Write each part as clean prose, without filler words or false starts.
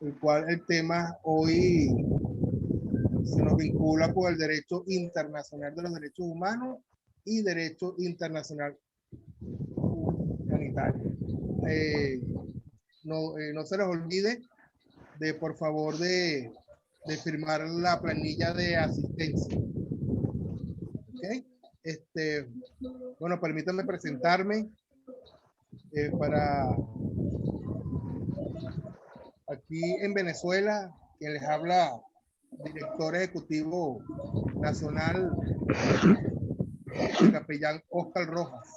el cual el tema hoy se nos vincula con el derecho internacional de los derechos humanos y derecho internacional humanitario. No se les olvide de, por favor, de firmar la planilla de asistencia. ¿Okay? Bueno, permítanme presentarme para aquí en Venezuela, quien les habla, director ejecutivo nacional, capellán Oscar Rojas,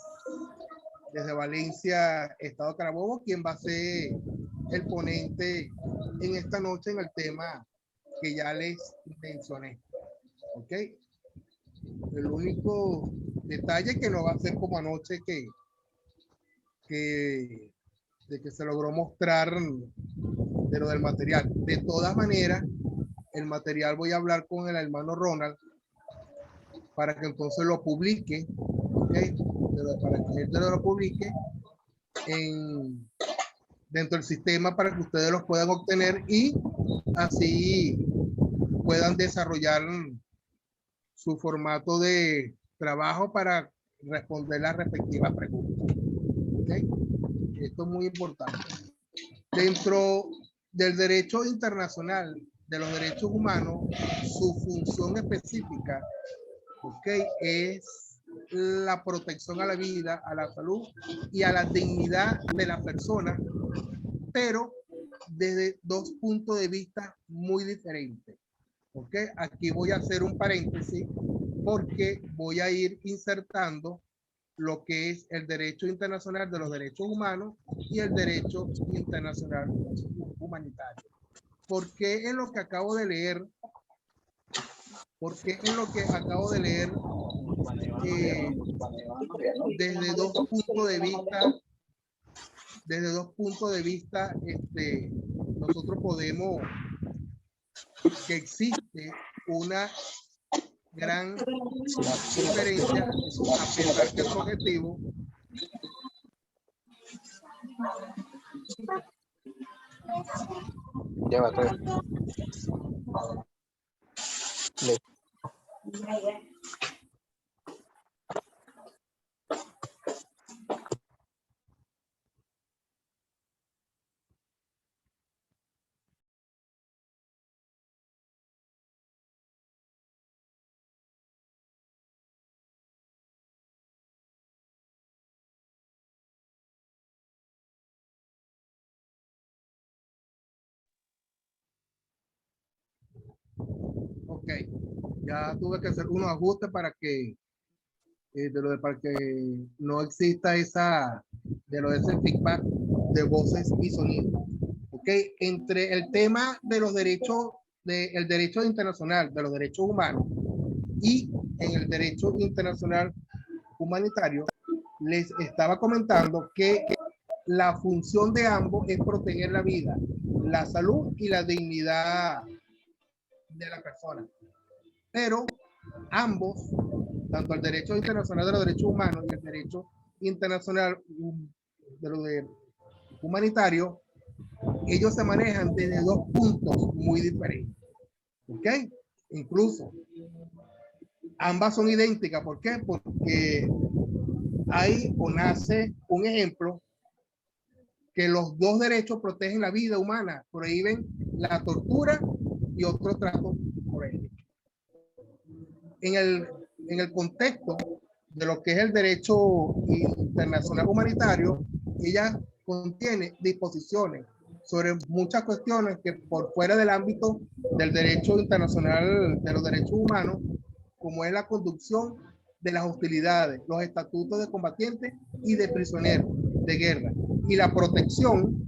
desde Valencia, Estado Carabobo, quien va a ser el ponente en esta noche en el tema que ya les mencioné. ¿Ok? El único detalle que no va a ser como anoche que se logró mostrar de lo del material. De todas maneras, el material voy a hablar con el hermano Ronald para que entonces lo publique, ¿okay? Para que él lo publique dentro del sistema para que ustedes los puedan obtener y así puedan desarrollar su formato de trabajo para responder las respectivas preguntas. ¿Okay? Esto es muy importante. Dentro del derecho internacional de los derechos humanos, su función específica, es la protección a la vida, a la salud y a la dignidad de la persona, pero desde dos puntos de vista muy diferentes. Aquí voy a hacer un paréntesis porque voy a ir insertando lo que es el derecho internacional de los derechos humanos y el derecho internacional humanitario. Porque en lo que acabo de leer, desde dos puntos de vista, nosotros podemos que existe una gran diferencia a pesar que su objetivo ok, ya tuve que hacer unos ajustes para que para que no exista ese feedback de voces y sonidos. Ok, entre el tema de los derechos, del derecho internacional de los derechos humanos y en el derecho internacional humanitario, les estaba comentando que la función de ambos es proteger la vida, la salud y la dignidad de la persona. Pero ambos, tanto el derecho internacional de los derechos humanos y el derecho internacional de los humanitarios, ellos se manejan desde dos puntos muy diferentes. ¿Ok? Incluso ambas son idénticas. ¿Por qué? Porque hay o nace un ejemplo que los dos derechos protegen la vida humana, prohíben la tortura y otro trato por ello. En el contexto de lo que es el derecho internacional humanitario, ella contiene disposiciones sobre muchas cuestiones que por fuera del ámbito del derecho internacional de los derechos humanos, como es la conducción de las hostilidades, los estatutos de combatientes y de prisioneros de guerra, y la protección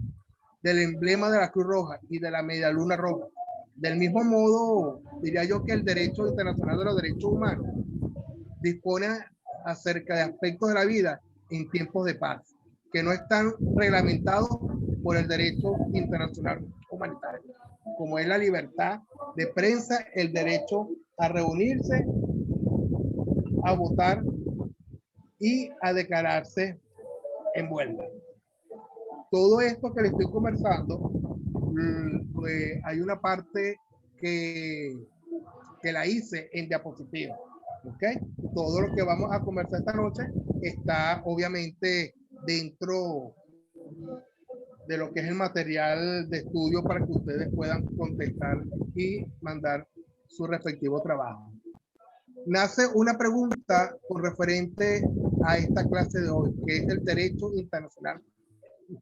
del emblema de la Cruz Roja y de la Media Luna Roja. Del mismo modo, diría yo que el derecho internacional de los derechos humanos dispone acerca de aspectos de la vida en tiempos de paz, que no están reglamentados por el derecho internacional humanitario, como es la libertad de prensa, el derecho a reunirse, a votar y a declararse en huelga. Todo esto que le estoy conversando pues, hay una parte que la hice en diapositiva. ¿Ok? Todo lo que vamos a conversar esta noche está obviamente dentro de lo que es el material de estudio para que ustedes puedan contestar y mandar su respectivo trabajo. Nace una pregunta con referente a esta clase de hoy, que es el derecho internacional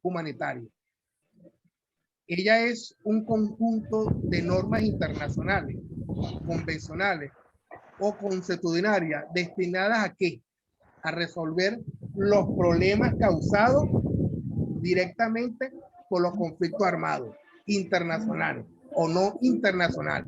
humanitario. Ella es un conjunto de normas internacionales, convencionales o consuetudinarias destinadas ¿a qué? A resolver los problemas causados directamente por los conflictos armados internacionales o no internacionales.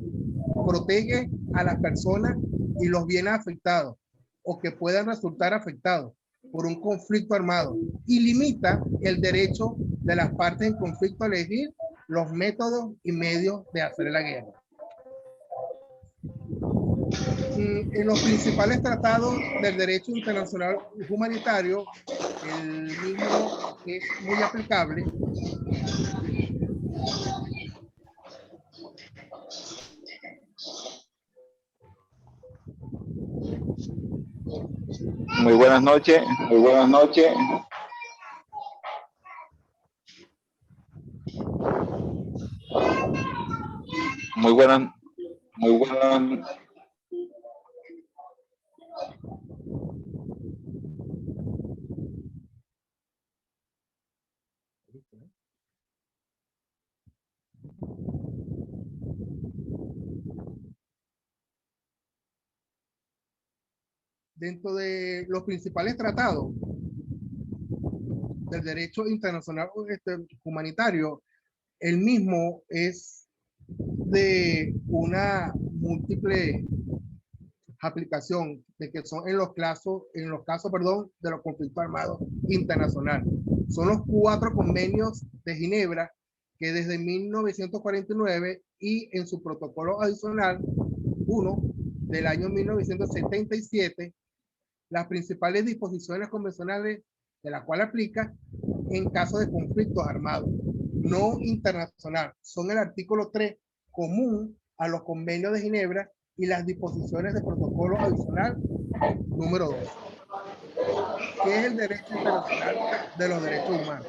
Protege a las personas y los bienes afectados o que puedan resultar afectados por un conflicto armado y limita el derecho de las partes en conflicto a elegir los métodos y medios de hacer la guerra. En los principales tratados del derecho internacional humanitario, el mismo es muy aplicable. Muy buenas noches, muy buenas noches. Muy buenas, muy buenas. Dentro de los principales tratados del derecho internacional humanitario, el mismo es de una múltiple aplicación, de que son en los casos, perdón, de los conflictos armados internacionales. Son los 4 convenios de Ginebra que desde 1949 y en su protocolo adicional 1 del año 1977, las principales disposiciones convencionales de la cual aplica en caso de conflictos armados no internacional. Son el artículo 3 común a los convenios de Ginebra y las disposiciones de protocolo adicional número 2, que es el derecho internacional de los derechos humanos.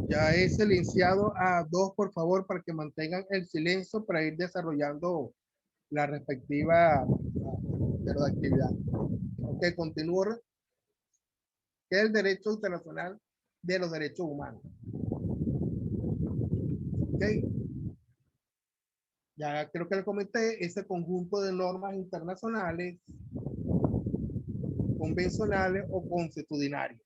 Ya he silenciado a 2, por favor, para que mantengan el silencio para ir desarrollando la respectiva actividad. Ok, continúo. Que es el derecho internacional de los derechos humanos. Ok. Ya creo que le comenté ese conjunto de normas internacionales, convencionales o consuetudinarias.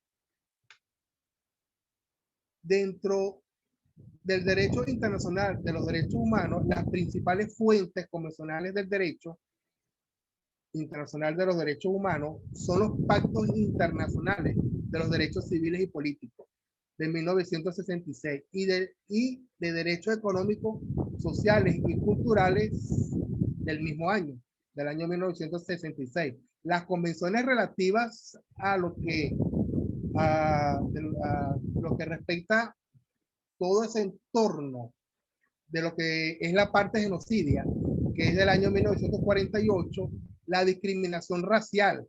Dentro del derecho internacional de los derechos humanos, las principales fuentes convencionales del derecho internacional de los derechos humanos son los pactos internacionales de los derechos civiles y políticos de 1966 y de derechos económicos, sociales y culturales del mismo año, del año 1966. Las convenciones relativas a lo que respecta todo ese entorno de lo que es la parte genocidia, que es del año 1948, la discriminación racial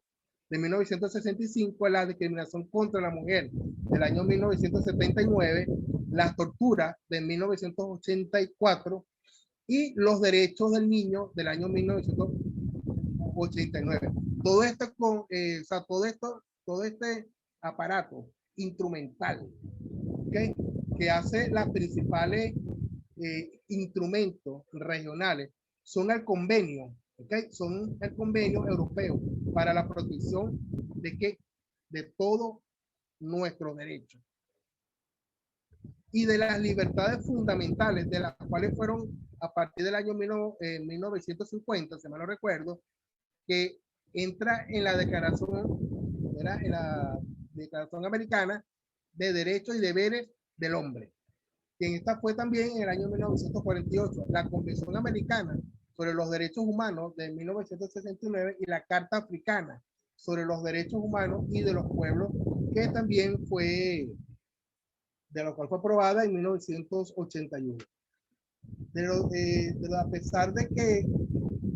de 1965, la discriminación contra la mujer del año 1979, la tortura de 1984 y los derechos del niño del año 1989. Todo esto todo este aparato instrumental, ¿okay?, que hace las principales instrumentos regionales son el convenio, ¿okay?, son el convenio europeo para la protección de qué, de todos nuestros derechos y de las libertades fundamentales, de las cuales fueron a partir del año 1950, si mal no recuerdo, que entra en la declaración, ¿verdad?, en la Declaración Americana de derechos y deberes del hombre. Y esta fue también en el año 1948, la Convención Americana sobre los Derechos Humanos de 1969 y la Carta Africana sobre los Derechos Humanos y de los Pueblos, que también fue, de lo cual fue aprobada en 1981. A pesar de que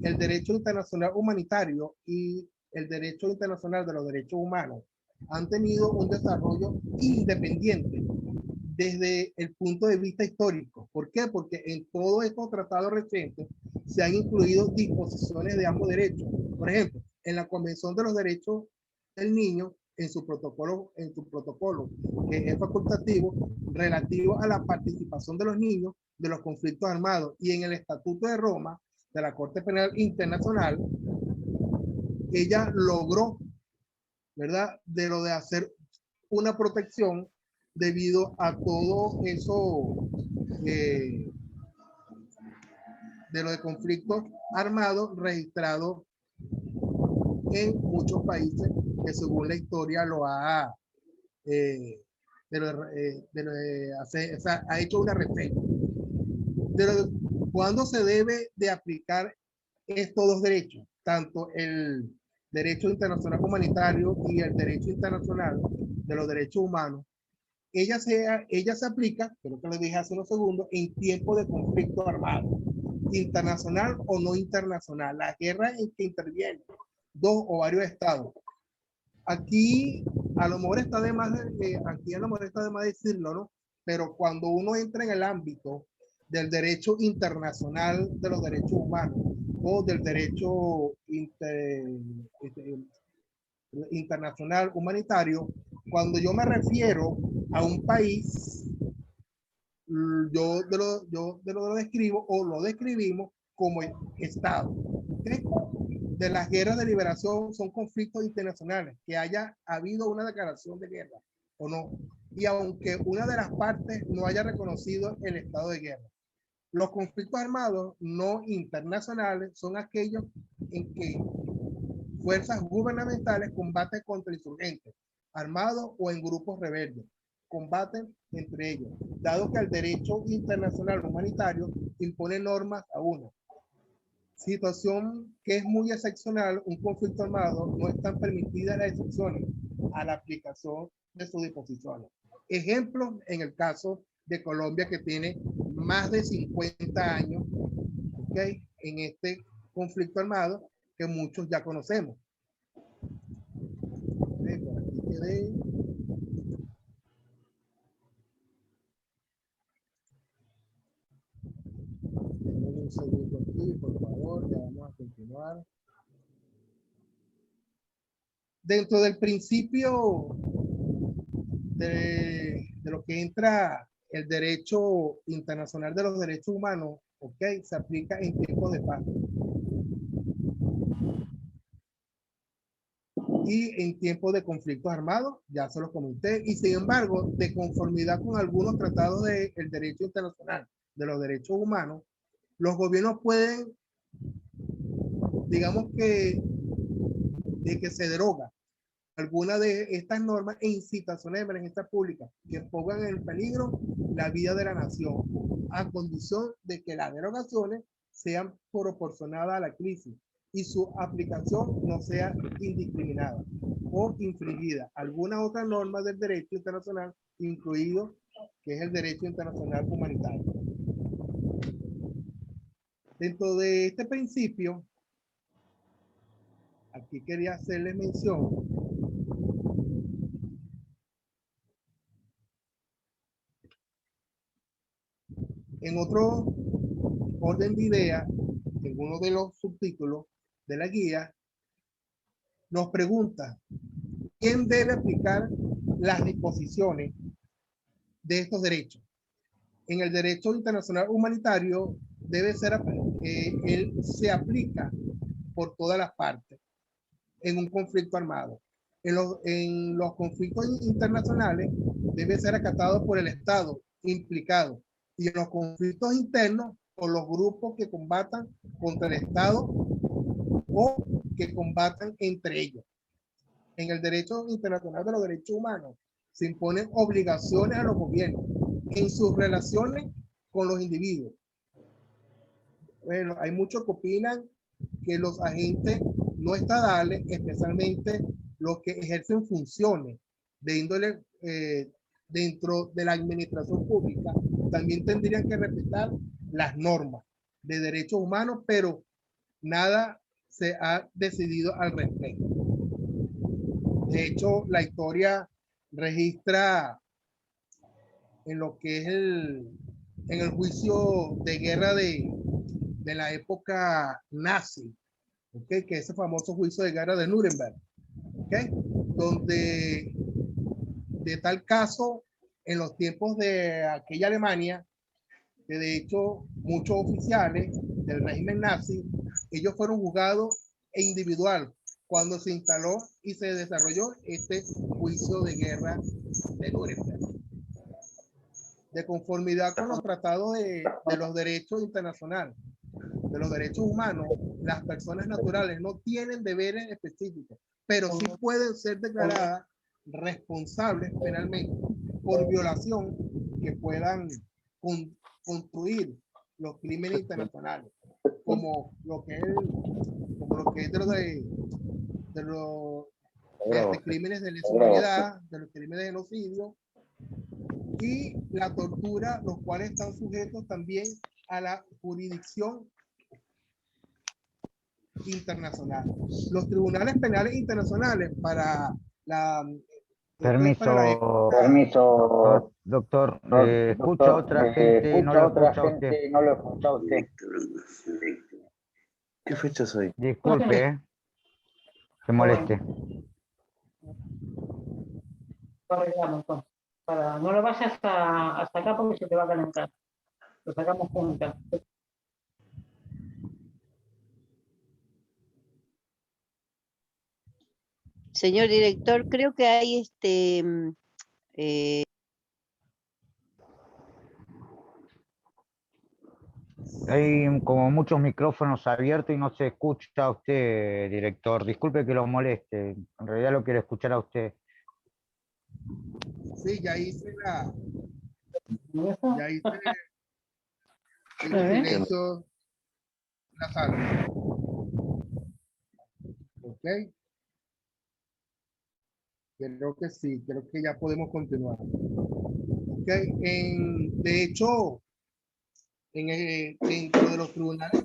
el derecho internacional humanitario y el derecho internacional de los derechos humanos han tenido un desarrollo independiente desde el punto de vista histórico. ¿Por qué? Porque en todos estos tratados recientes se han incluido disposiciones de ambos derechos. Por ejemplo, en la Convención de los Derechos del Niño, en su protocolo que es facultativo, relativo a la participación de los niños de los conflictos armados, y en el Estatuto de Roma de la Corte Penal Internacional, ella logró, ¿verdad?, de lo de hacer una protección debido a todo eso de lo de conflictos armados registrados en muchos países que según la historia lo ha ha hecho una reseña. ¿Cuándo se debe de aplicar estos dos derechos? Tanto el derecho internacional humanitario y el derecho internacional de los derechos humanos. Ella se aplica, creo que le dije hace unos segundos, en tiempo de conflicto armado, internacional o no internacional, la guerra en que intervienen dos o varios estados. Aquí a lo mejor está de más, decirlo, ¿no? Pero cuando uno entra en el ámbito del derecho internacional de los derechos humanos o del derecho internacional humanitario, cuando yo me refiero a un país, yo lo describo o lo describimos como Estado. ¿Okay? De las guerras de liberación son conflictos internacionales, que haya habido una declaración de guerra o no, y aunque una de las partes no haya reconocido el estado de guerra. Los conflictos armados no internacionales son aquellos en que fuerzas gubernamentales combaten contra insurgentes, armados o en grupos rebeldes, combaten entre ellos, dado que el derecho internacional humanitario impone normas a uno. Situación que es muy excepcional, un conflicto armado, no están permitidas las excepciones a la aplicación de sus disposiciones. Ejemplo, en el caso de Colombia, que tiene más de 50 años, ¿okay?, en este conflicto armado que muchos ya conocemos. ¿Okay? Por aquí quedé. Denme un segundo aquí, por favor, ya vamos a continuar. Dentro del principio de lo que entra el derecho internacional de los derechos humanos, ¿ok?, se aplica en tiempos de paz y en tiempos de conflictos armados, ya se los comenté, y sin embargo, de conformidad con algunos tratados del derecho internacional de los derechos humanos, los gobiernos pueden, digamos que, de que se deroga alguna de estas normas e incitaciones de emergencia pública que pongan en peligro la vida de la nación, a condición de que las derogaciones sean proporcionadas a la crisis y su aplicación no sea indiscriminada o infringida alguna otra norma del derecho internacional, incluido que es el derecho internacional humanitario. Dentro de este principio, aquí quería hacerles mención en otro orden de ideas, en uno de los subtítulos de la guía, nos pregunta, ¿quién debe aplicar las disposiciones de estos derechos? En el derecho internacional humanitario debe ser, él se aplica por todas las partes en un conflicto armado. En los conflictos internacionales debe ser acatado por el Estado implicado, y en los conflictos internos por los grupos que combatan contra el Estado o que combatan entre ellos. En el derecho internacional de los derechos humanos se imponen obligaciones a los gobiernos en sus relaciones con los individuos. Bueno, hay muchos que opinan que los agentes no estatales, especialmente los que ejercen funciones de índole dentro de la administración pública, también tendrían que respetar las normas de derechos humanos, pero nada se ha decidido al respecto. De hecho, la historia registra en lo que es en el juicio de guerra de la época nazi, ¿okay? Que es ese famoso juicio de guerra de Nuremberg, ¿okay? Donde de tal caso, en los tiempos de aquella Alemania, que de hecho muchos oficiales del régimen nazi, ellos fueron juzgados e individual cuando se instaló y se desarrolló este juicio de guerra de Nuremberg. De conformidad con los tratados de los derechos internacionales, de los derechos humanos, las personas naturales no tienen deberes específicos, pero sí pueden ser declaradas responsables penalmente por violación que puedan construir los crímenes internacionales, como lo que es de los crímenes de lesa humanidad, de los crímenes de genocidio y la tortura, los cuales están sujetos también a la jurisdicción internacional. Los tribunales penales internacionales para la... Permiso, doctor. Escucha a otra gente y no lo escucha a usted. ¿Qué fecha soy? Disculpe, que moleste. No lo vayas hasta acá porque se te va a calentar. Lo sacamos juntas. Señor director, creo que hay Hay como muchos micrófonos abiertos y no se escucha a usted, director. Disculpe que lo moleste. En realidad lo quiero escuchar a usted. Sí, ya hice el silencio la sala. Ok. Creo que sí, creo que ya podemos continuar. Ok. De hecho, dentro de los tribunales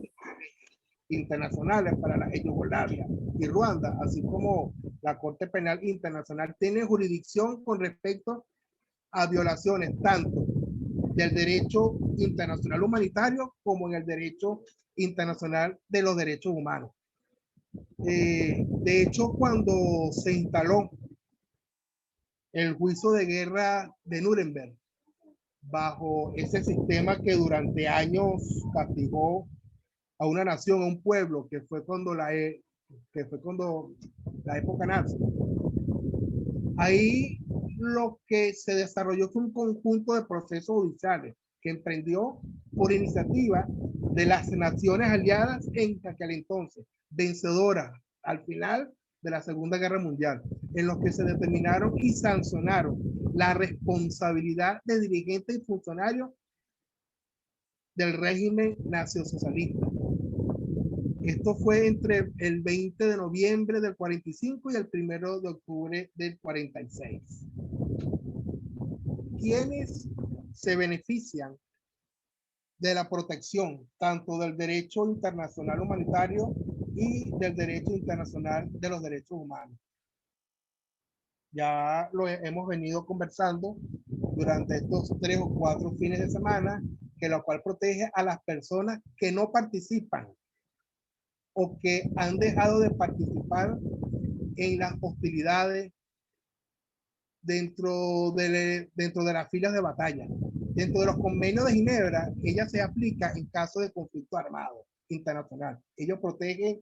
internacionales para la Yugoslavia y Ruanda, así como la Corte Penal Internacional, tiene jurisdicción con respecto a violaciones tanto del derecho internacional humanitario como en el derecho internacional de los derechos humanos. De hecho, cuando se instaló el juicio de guerra de Nuremberg, bajo ese sistema que durante años castigó a una nación, a un pueblo, que fue cuando la época nazi. Ahí lo que se desarrolló fue un conjunto de procesos judiciales que emprendió por iniciativa de las naciones aliadas en aquel entonces, vencedoras al final de la Segunda Guerra Mundial, en los que se determinaron y sancionaron la responsabilidad de dirigentes y funcionarios del régimen nacionalsocialista. Esto fue entre el 20 de noviembre del 45 y el 1 de octubre del 46. ¿Quiénes se benefician de la protección tanto del derecho internacional humanitario y del derecho internacional de los derechos humanos? Ya lo hemos venido conversando durante estos 3 o 4 fines de semana, que la cual protege a las personas que no participan o que han dejado de participar en las hostilidades dentro de las filas de batalla. Dentro de los convenios de Ginebra, ella se aplica en caso de conflicto armado internacional. Ellos protegen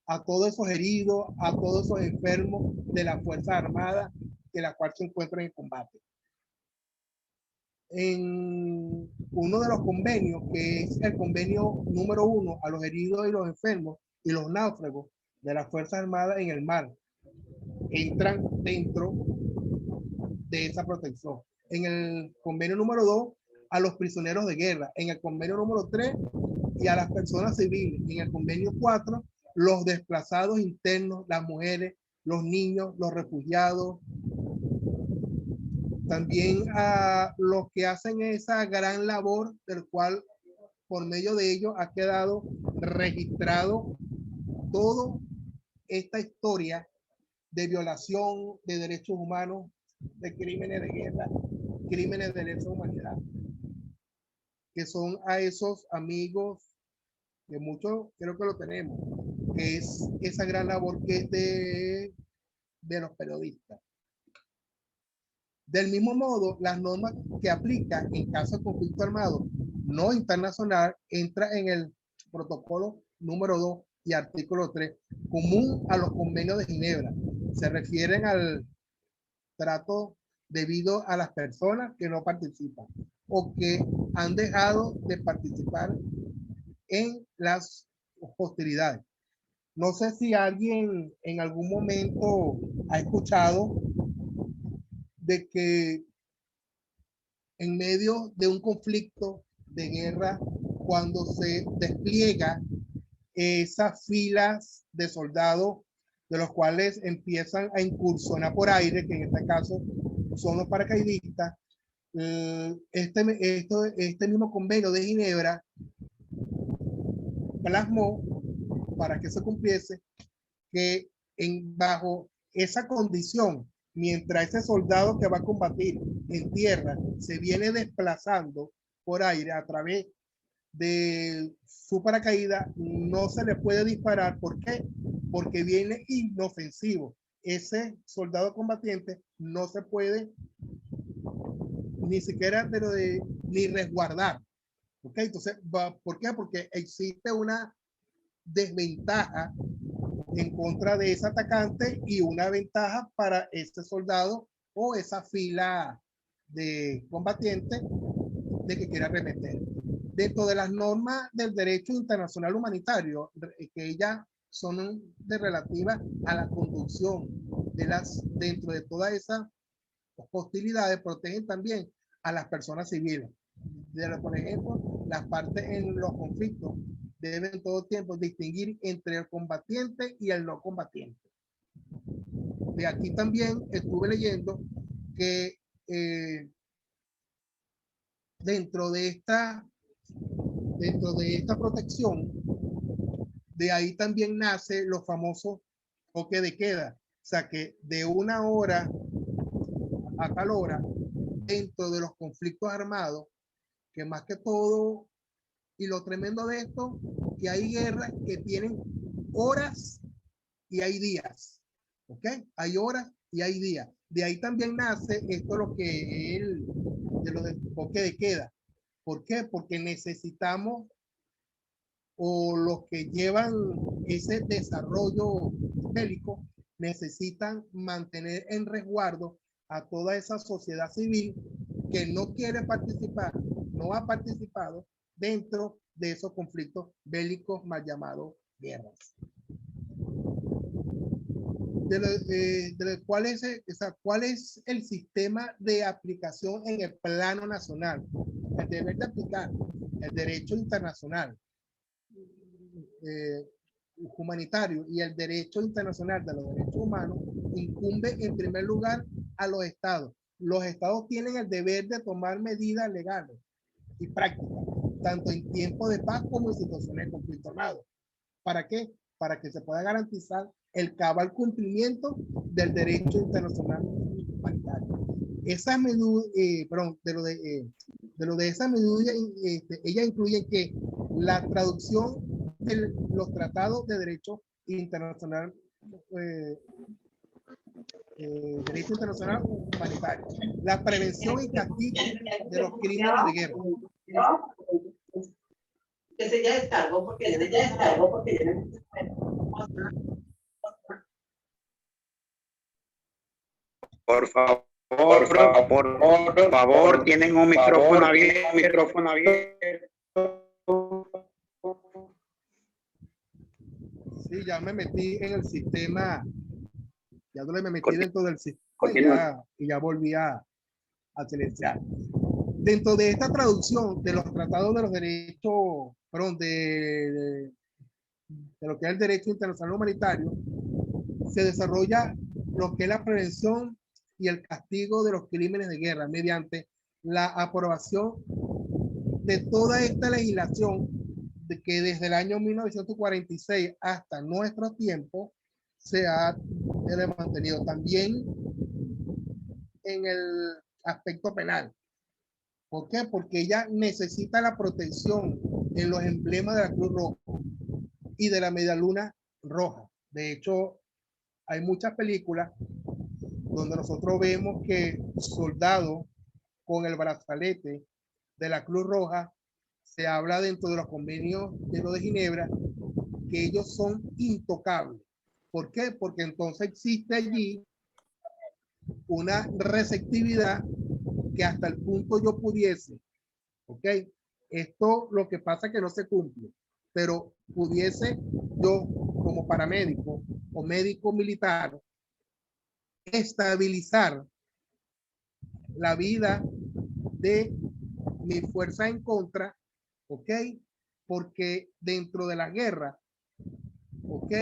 a todos esos heridos, a todos esos enfermos de la Fuerza Armada de la cual se encuentran en combate. En uno de los convenios, que es el convenio número 1 a los heridos y los enfermos y los náufragos de las Fuerzas Armadas en el mar, entran dentro de esa protección. En el convenio número 2, a los prisioneros de guerra. En el convenio número 3, y a las personas civiles. Y en el convenio 4, los desplazados internos, las mujeres, los niños, los refugiados. También a los que hacen esa gran labor, del cual por medio de ello ha quedado registrado toda esta historia de violación de derechos humanos, de crímenes de guerra, crímenes de lesa humanidad, que son a esos amigos, que muchos creo que lo tenemos, que es esa gran labor que es de los periodistas. Del mismo modo, las normas que aplican en caso de conflicto armado no internacional entra en el protocolo número 2 y artículo 3, común a los convenios de Ginebra. Se refieren al trato debido a las personas que no participan o que han dejado de participar en las hostilidades. No sé si alguien en algún momento ha escuchado de que en medio de un conflicto de guerra, cuando se despliega esas filas de soldados, de los cuales empiezan a incursionar por aire, que en este caso son los paracaidistas, este mismo convenio de Ginebra plasmó, para que se cumpliese, que bajo esa condición, mientras ese soldado que va a combatir en tierra se viene desplazando por aire a través de su paracaídas, no se le puede disparar. ¿Por qué? Porque viene inofensivo. Ese soldado combatiente no se puede ni siquiera ni resguardar. ¿Ok? Entonces, ¿por qué? Porque existe una desventaja en contra de ese atacante y una ventaja para este soldado o esa fila de combatientes de que quiera arremeter. Dentro de las normas del derecho internacional humanitario, que ellas son relativas a la conducción de dentro de todas esas hostilidades, protegen también a las personas civiles. Por ejemplo, las partes en los conflictos deben todo tiempo distinguir entre el combatiente y el no combatiente. De aquí también estuve leyendo que dentro de esta protección, de ahí también nace los famosos toque de queda. O sea que de 1 hora a tal hora, dentro de los conflictos armados, que más que todo, y lo tremendo de esto, que hay guerras que tienen horas y hay días. ¿Ok? Hay horas y hay días. De ahí también nace esto, lo que es de lo del toque de queda. ¿Por qué? Porque necesitamos, o los que llevan ese desarrollo bélico, necesitan mantener en resguardo a toda esa sociedad civil que no quiere participar, no ha participado dentro de esos conflictos bélicos mal llamados guerras. ¿Cuál es el sistema de aplicación en el plano nacional? El deber de aplicar el derecho internacional humanitario y el derecho internacional de los derechos humanos incumbe en primer lugar a los estados. Los estados tienen el deber de tomar medidas legales y prácticas, tanto en tiempo de paz como en situaciones de conflicto armado. ¿Para qué? Para que se pueda garantizar el cabal cumplimiento del derecho internacional humanitario. Esas medidas, de lo de esas medidas, ellas incluyen que la traducción de los tratados de derecho internacional, derecho internacional humanitario, la prevención y castigo de los crímenes de guerra. Que se ya descargó porque por favor, tienen un micrófono abierto. Sí, ya me metí en el sistema, ya no me metí dentro del sistema. y ya volví a silenciar. Dentro de esta traducción de los tratados de los derechos, perdón, de lo que es el derecho internacional humanitario, se desarrolla lo que es la prevención y el castigo de los crímenes de guerra mediante la aprobación de toda esta legislación de que desde el año 1946 hasta nuestro tiempo se ha mantenido también en el aspecto penal. ¿Por qué? Porque ella necesita la protección en los emblemas de la Cruz Roja y de la Media Luna Roja. De hecho, hay muchas películas donde nosotros vemos que soldados con el brazalete de la Cruz Roja, se habla dentro de los convenios de lo de Ginebra, que ellos son intocables. ¿Por qué? Porque entonces existe allí una receptividad que hasta el punto yo pudiese, ¿ok? Esto lo que pasa es que no se cumple, pero pudiese yo como paramédico o médico militar estabilizar la vida de mi fuerza en contra, ¿ok? Porque dentro de la guerra, ¿ok?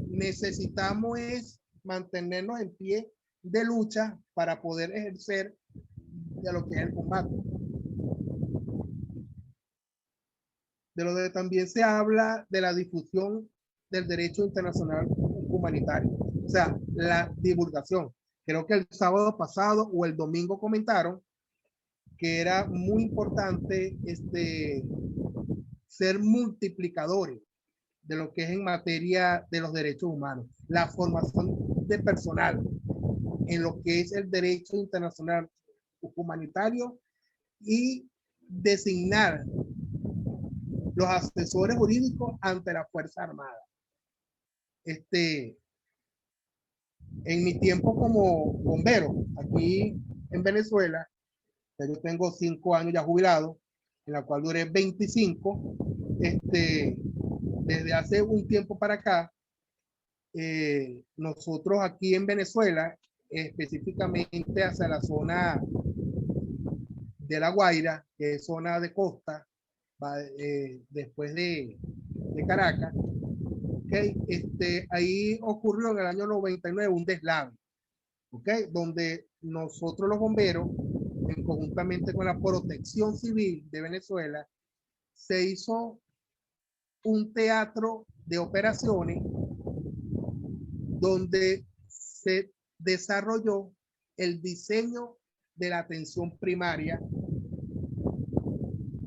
Necesitamos es mantenernos en pie de lucha para poder ejercer de lo que es el combate. De lo que también se habla de la difusión del derecho internacional humanitario, o sea, la divulgación. Creo que el sábado pasado o el domingo comentaron que era muy importante ser multiplicadores de lo que es en materia de los derechos humanos, la formación de personal en lo que es el derecho internacional humanitario y designar los asesores jurídicos ante la Fuerza Armada. En mi tiempo como bombero aquí en Venezuela, yo tengo 5 años ya jubilado, en la cual duré 25. Desde hace un tiempo para acá, nosotros aquí en Venezuela, específicamente hacia la zona de La Guaira, que es zona de costa, después de Caracas, okay, ahí ocurrió en el año 99 un deslave, okay, donde nosotros los bomberos, conjuntamente con la Protección Civil de Venezuela, se hizo un teatro de operaciones donde se desarrolló el diseño de la atención primaria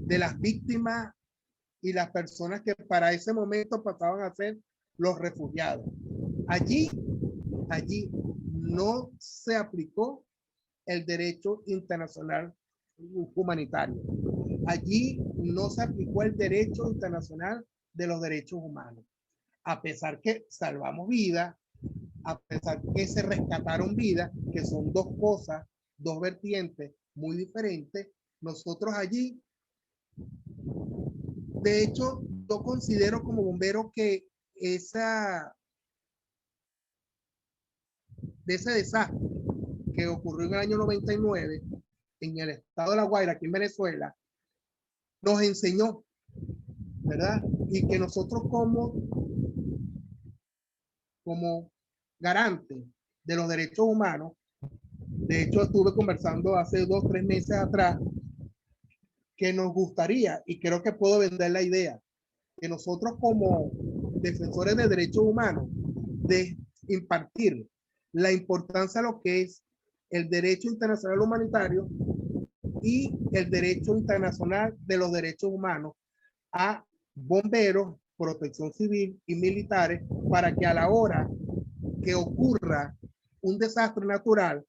de las víctimas y las personas que para ese momento pasaban a ser los refugiados. Allí no se aplicó el derecho internacional humanitario. Allí no se aplicó el derecho internacional de los derechos humanos. A pesar que salvamos vidas, a pesar que se rescataron vidas, que son dos cosas, dos vertientes muy diferentes, nosotros allí, de hecho, yo considero como bombero que de ese desastre que ocurrió en el año 99 en el estado de La Guaira, aquí en Venezuela, nos enseñó, ¿verdad? Y que nosotros como garante de los derechos humanos, de hecho estuve conversando hace 2 o 3 meses atrás, que nos gustaría, y creo que puedo vender la idea, que nosotros como defensores de derechos humanos, de impartir la importancia de lo que es el derecho internacional humanitario y el derecho internacional de los derechos humanos a bomberos, protección civil y militares, para que a la hora que ocurra un desastre natural,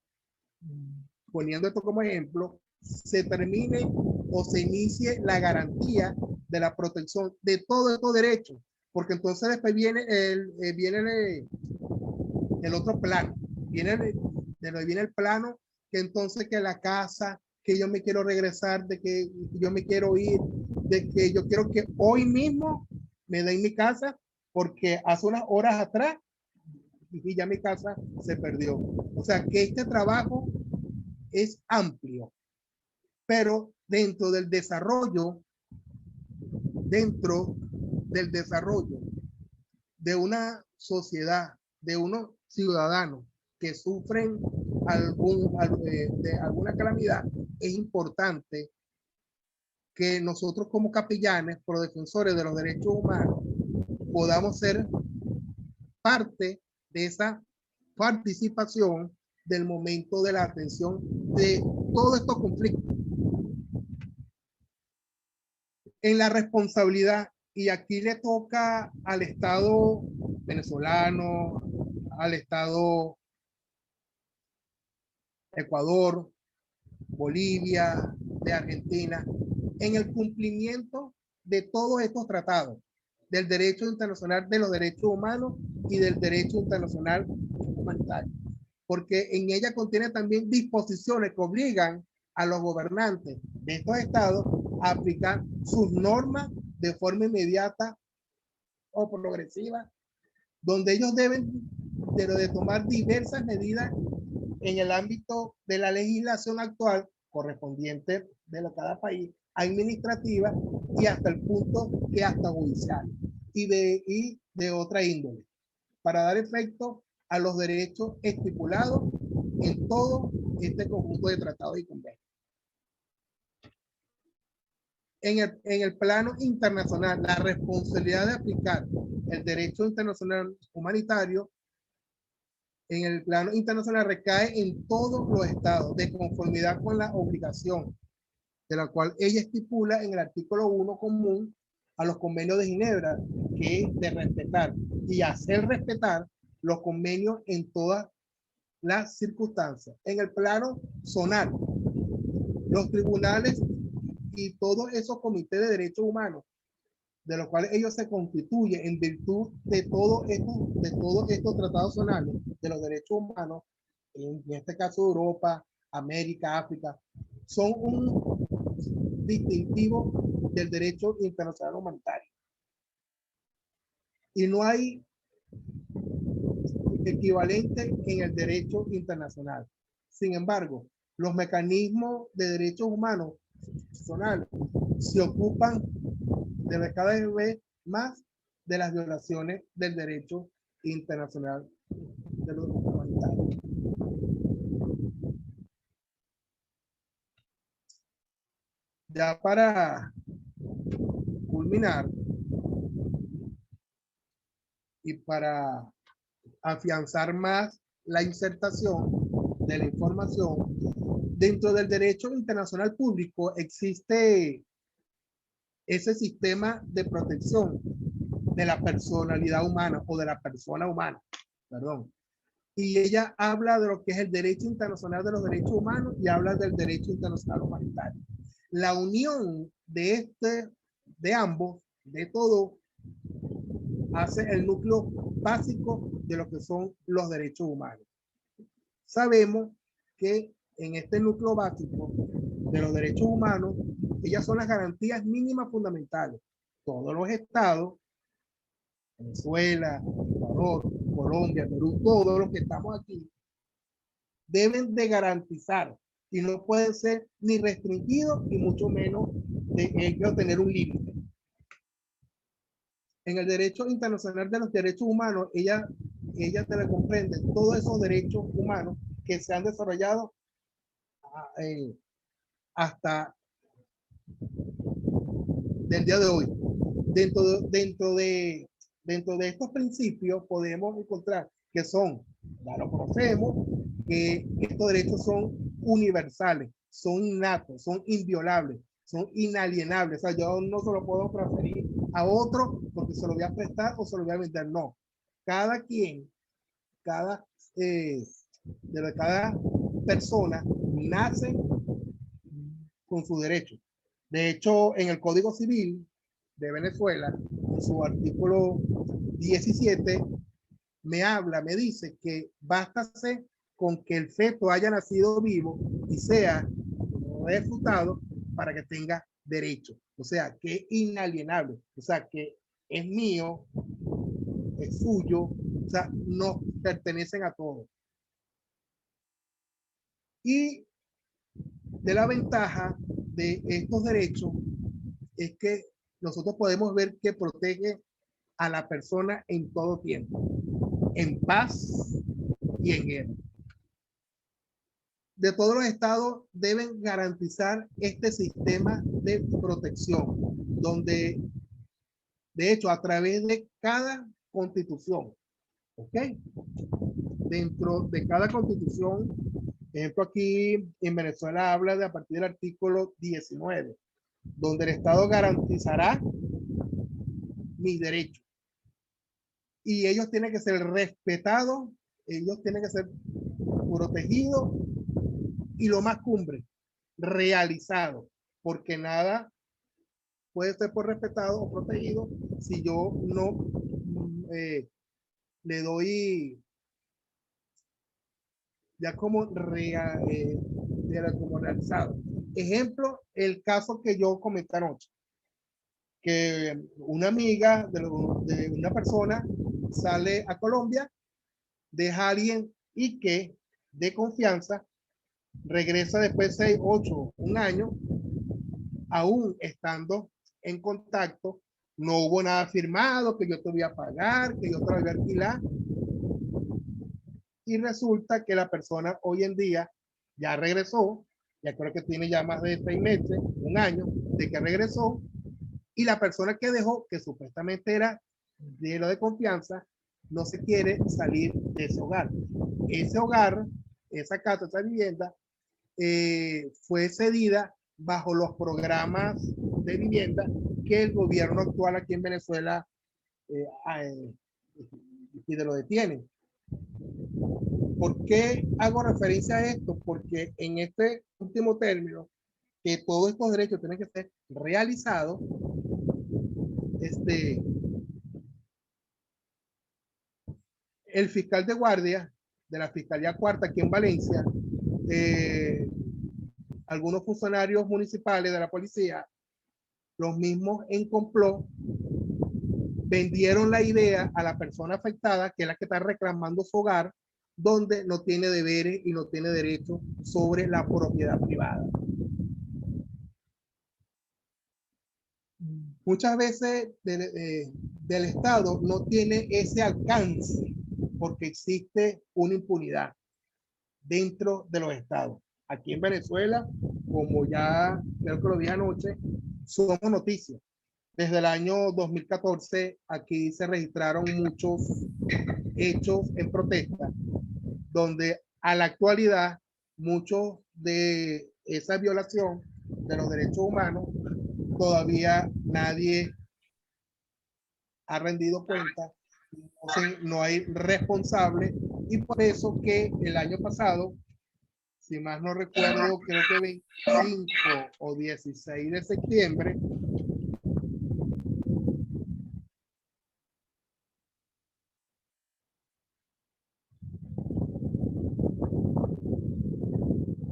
poniendo esto como ejemplo, se termine o se inicie la garantía de la protección de todos estos derechos, porque entonces después viene el otro plano, viene el plano que entonces que la casa, que yo me quiero regresar, de que yo me quiero ir, de que yo quiero que hoy mismo me den mi casa, porque hace unas horas atrás y ya mi casa se perdió. O sea que este trabajo es amplio, pero dentro del desarrollo de una sociedad, de unos ciudadanos que sufren de alguna calamidad, es importante que nosotros como capellanes, defensores de los derechos humanos, podamos ser parte de esa participación del momento de la atención de todos estos conflictos. En la responsabilidad, y aquí le toca al Estado venezolano, al Estado Ecuador, Bolivia, de Argentina, en el cumplimiento de todos estos tratados, del derecho internacional de los derechos humanos y del derecho internacional humanitario, porque en ella contiene también disposiciones que obligan a los gobernantes de estos estados a aplicar sus normas de forma inmediata o progresiva, donde ellos deben de tomar diversas medidas en el ámbito de la legislación actual correspondiente de cada país, administrativa y hasta el punto que hasta judicial y de otra índole, para dar efecto a los derechos estipulados en todo este conjunto de tratados y convenios. En el plano internacional, la responsabilidad de aplicar el derecho internacional humanitario en el plano internacional recae en todos los estados de conformidad con la obligación de la cual ella estipula en el artículo 1 común a los convenios de Ginebra, que es de respetar y hacer respetar los convenios en todas las circunstancias. En el plano zonal, los tribunales y todos esos comités de derechos humanos, de los cuales ellos se constituyen en virtud de todos estos tratados zonales de los derechos humanos, en este caso Europa, América, África, son un distintivo del derecho internacional humanitario. Y no hay equivalente en el derecho internacional. Sin embargo, los mecanismos de derechos humanos zonales se ocupan de cada vez más de las violaciones del derecho internacional de los humanitarios. Ya para culminar y para afianzar más la insertación de la información, dentro del derecho internacional público existe ese sistema de protección de la personalidad humana o de la persona humana, perdón. Y ella habla de lo que es el derecho internacional de los derechos humanos y habla del derecho internacional humanitario. La unión de ambos, de todo, hace el núcleo básico de lo que son los derechos humanos. Sabemos que en este núcleo básico de los derechos humanos, ellas son las garantías mínimas fundamentales. Todos los estados, Venezuela, Ecuador, Colombia, Perú, todos los que estamos aquí, deben de garantizar y no pueden ser ni restringidos y mucho menos de ellos tener un límite. En el derecho internacional de los derechos humanos, ella te le comprende todos esos derechos humanos que se han desarrollado hasta del día de hoy. Dentro de estos principios podemos encontrar que son, ya lo conocemos, que estos derechos son universales, son innatos, son inviolables, son inalienables. O sea, yo no se lo puedo transferir a otro porque se lo voy a prestar o se lo voy a vender. No. Cada quien, cada persona nace con su derecho. De hecho, en el Código Civil de Venezuela, en su artículo 17, me dice que bástase con que el feto haya nacido vivo y sea refutado para que tenga derecho. O sea, que es inalienable. O sea, que es mío, es suyo. O sea, no pertenecen a todos. Y de la ventaja de estos derechos es que nosotros podemos ver que protege a la persona en todo tiempo, en paz y en guerra. De todos los estados deben garantizar este sistema de protección, donde, de hecho, a través de cada constitución, ¿ok? Dentro de cada constitución, por ejemplo, aquí en Venezuela habla de a partir del artículo 19, donde el Estado garantizará mis derechos. Y ellos tienen que ser respetados, ellos tienen que ser protegidos y lo más cumbre, realizados, porque nada puede ser por respetado o protegido si yo no le doy ya como, como realizado. Ejemplo, el caso que yo comenté anoche, que una amiga de una persona sale a Colombia, deja a alguien y que de confianza regresa después de 6, 8, un año, aún estando en contacto, no hubo nada firmado, que yo te voy a pagar, que yo te voy a alquilar. Y resulta que la persona hoy en día ya regresó, ya creo que tiene ya más de 6 meses, un año, de que regresó, y la persona que dejó, que supuestamente era de lo de confianza, no se quiere salir de ese hogar. Ese hogar, esa casa, esa vivienda, fue cedida bajo los programas de vivienda que el gobierno actual aquí en Venezuela y de lo detienen. ¿Por qué hago referencia a esto? Porque en este último término, que todos estos derechos tienen que ser realizados, el fiscal de guardia de la Fiscalía Cuarta aquí en Valencia, algunos funcionarios municipales de la policía, los mismos en complot, vendieron la idea a la persona afectada, que es la que está reclamando su hogar, donde no tiene deberes y no tiene derecho sobre la propiedad privada. Muchas veces del Estado no tiene ese alcance porque existe una impunidad dentro de los estados. Aquí en Venezuela, como ya creo que lo dije anoche, somos noticias. Desde el año 2014 aquí se registraron muchos hechos en protesta, donde a la actualidad muchos de esa violación de los derechos humanos todavía nadie ha rendido cuenta, entonces no hay responsable, y por eso que el año pasado, si más no recuerdo, creo que 25 o 16 de septiembre,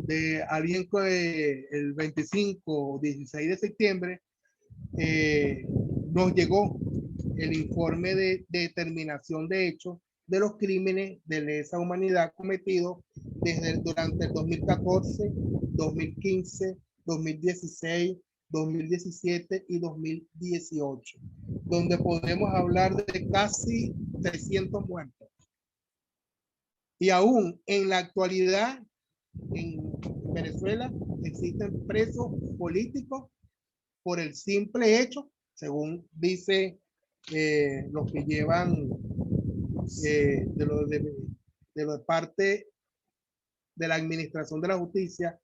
de alguien que el 25 o 16 de septiembre nos llegó el informe de determinación de hechos de los crímenes de lesa humanidad cometidos durante el 2014, 2015, 2016, 2017 y 2018, donde podemos hablar de casi 300 muertos. Y aún en la actualidad, en Venezuela, existen presos políticos por el simple hecho, según dice los que llevan de lo de parte de la administración de la justicia,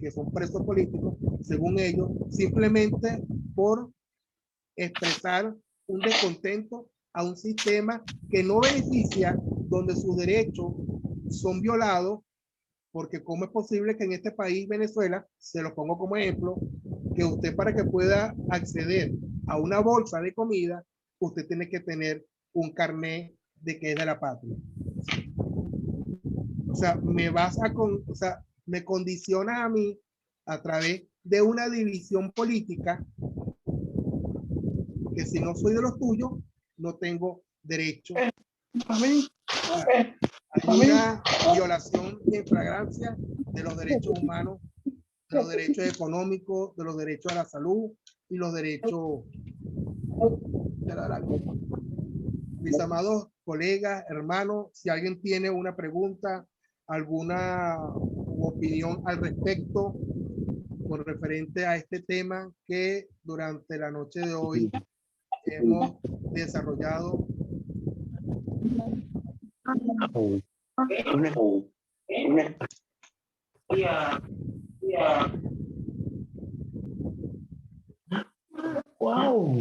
que son presos políticos, según ellos, simplemente por expresar un descontento a un sistema que no beneficia, donde sus derechos son violados, porque cómo es posible que en este país, Venezuela, se lo pongo como ejemplo, que usted, para que pueda acceder a una bolsa de comida, usted tiene que tener un carnet de que es de la patria. O sea, me condiciona a mí a través de una división política, que si no soy de los tuyos, no tengo derecho una violación en flagrancia de los derechos humanos, de los derechos económicos, de los derechos a la salud y los derechos de la vida. Mis amados colegas, hermanos, si alguien tiene una pregunta, alguna opinión al respecto con referente a este tema que durante la noche de hoy hemos desarrollado. Wow.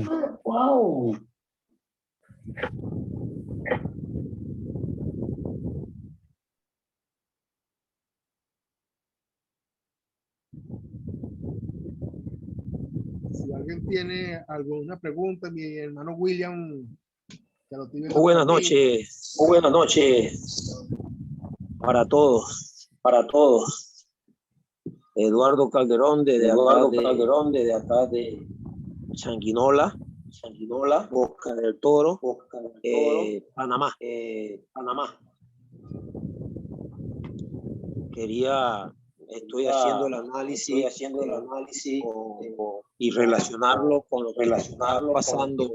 Si alguien tiene alguna pregunta, mi hermano William. Buenas noches. Buenas noches para todos. Eduardo Calderón de acá de Changuinola, Boca del Toro, Panamá. Estoy haciendo el análisis y relacionarlo con lo que está pasando.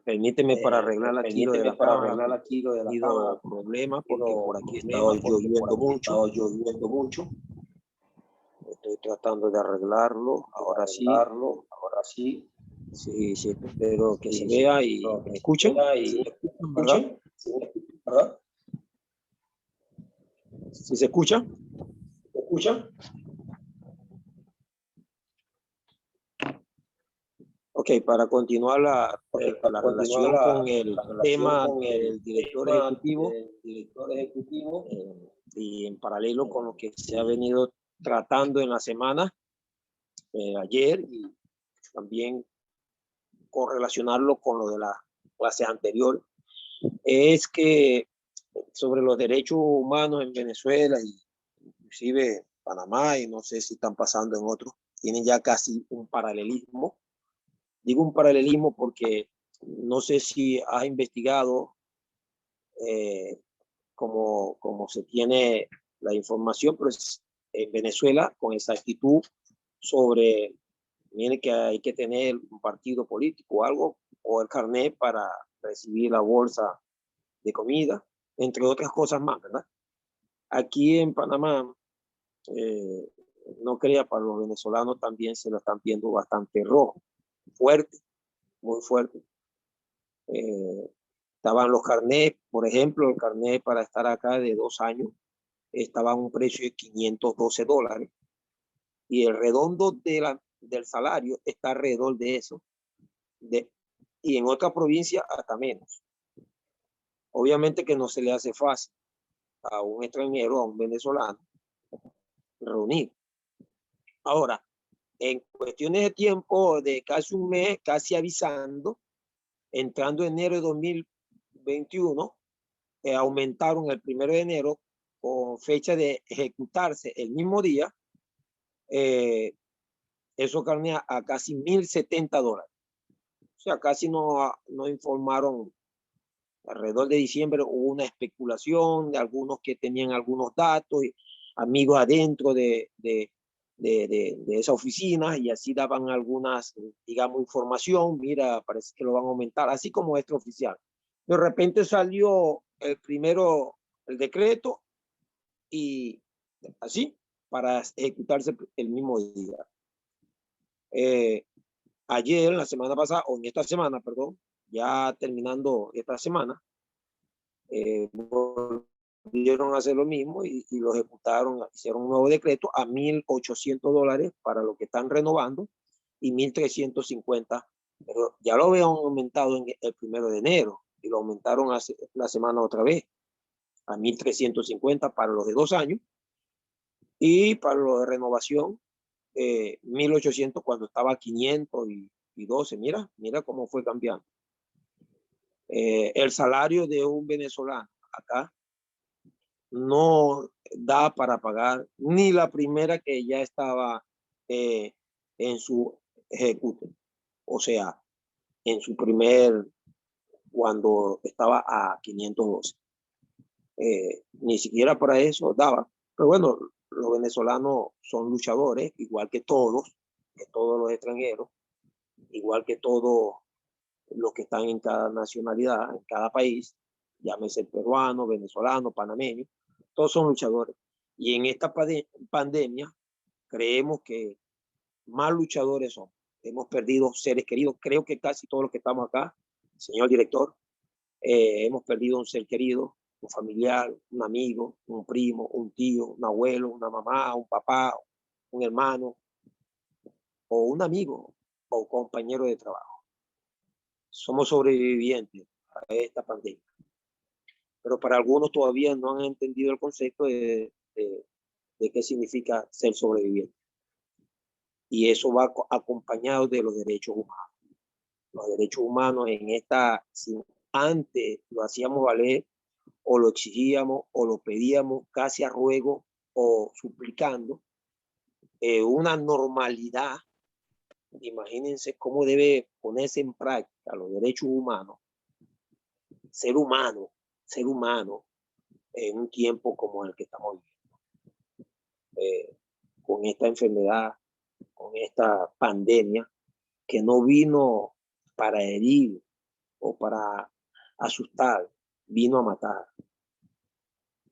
Permíteme para arreglar aquí lo de la cámara. Ha habido problemas porque por aquí estaba lloviendo mucho. Estoy tratando de arreglarlo. Ahora sí. Sí, espero que se vea y me escuchen. ¿Verdad? ¿Sí se escucha? Ok, para continuar la relación con el tema del director ejecutivo, y en paralelo con lo que se ha venido tratando en la semana, ayer, y también correlacionarlo con lo de la clase anterior, es que sobre los derechos humanos en Venezuela y inclusive Panamá, y no sé si están pasando en otros, tienen ya casi un paralelismo. Digo un paralelismo porque no sé si has investigado como se tiene la información, pero en Venezuela con exactitud sobre, miren que hay que tener un partido político o algo, o el carnet para recibir la bolsa de comida, entre otras cosas más, ¿verdad? Aquí en Panamá, no crea, para los venezolanos también se lo están viendo bastante rojo, fuerte, muy fuerte. Estaban los carnets, por ejemplo, el carnet para estar acá de 2 años estaba a un precio de $512 y el redondo del salario está alrededor de eso. Y en otra provincia hasta menos. Obviamente que no se le hace fácil a un extranjero, a un venezolano, reunir. Ahora, en cuestiones de tiempo de casi un mes, casi avisando, entrando enero de 2021, aumentaron el 1 de enero con fecha de ejecutarse el mismo día, eso carne a casi $1,070. O sea, casi no informaron. Alrededor de diciembre hubo una especulación de algunos que tenían algunos datos, amigos adentro de esa oficina, y así daban algunas, digamos, información. Mira, parece que lo van a aumentar, así como extraoficial. De repente salió el decreto y así para ejecutarse el mismo día. Ayer, la semana pasada, o en esta semana, perdón, ya terminando esta semana, volvieron a hacer lo mismo y lo ejecutaron, hicieron un nuevo decreto a $1,800 para lo que están renovando y $1,350, pero ya lo habían aumentado en el 1 de enero y lo aumentaron hace la semana otra vez a $1,350 para los de 2 años y para los de renovación 1,800 cuando estaba a 512. Mira cómo fue cambiando. El salario de un venezolano acá no da para pagar ni la primera que ya estaba en su ejecute, o sea, en su cuando estaba a 512. Ni siquiera para eso daba. Pero bueno, los venezolanos son luchadores, igual que todos los extranjeros, igual que todos los que están en cada nacionalidad, en cada país, llámese peruano, venezolano, panameño, todos son luchadores. Y en esta pandemia creemos que más luchadores son. Hemos perdido seres queridos, creo que casi todos los que estamos acá, señor director, hemos perdido un ser querido, un familiar, un amigo, un primo, un tío, un abuelo, una mamá, un papá, un hermano, o un amigo o compañero de trabajo. Somos sobrevivientes a esta pandemia. Pero para algunos todavía no han entendido el concepto de qué significa ser sobreviviente. Y eso va acompañado de los derechos humanos. Los derechos humanos en esta, si antes lo hacíamos valer o lo exigíamos o lo pedíamos casi a ruego o suplicando, una normalidad, imagínense cómo debe ponerse en práctica los derechos humanos, ser humano, en un tiempo como el que estamos viviendo, con esta enfermedad, con esta pandemia, que no vino para herir o para asustar, vino a matar.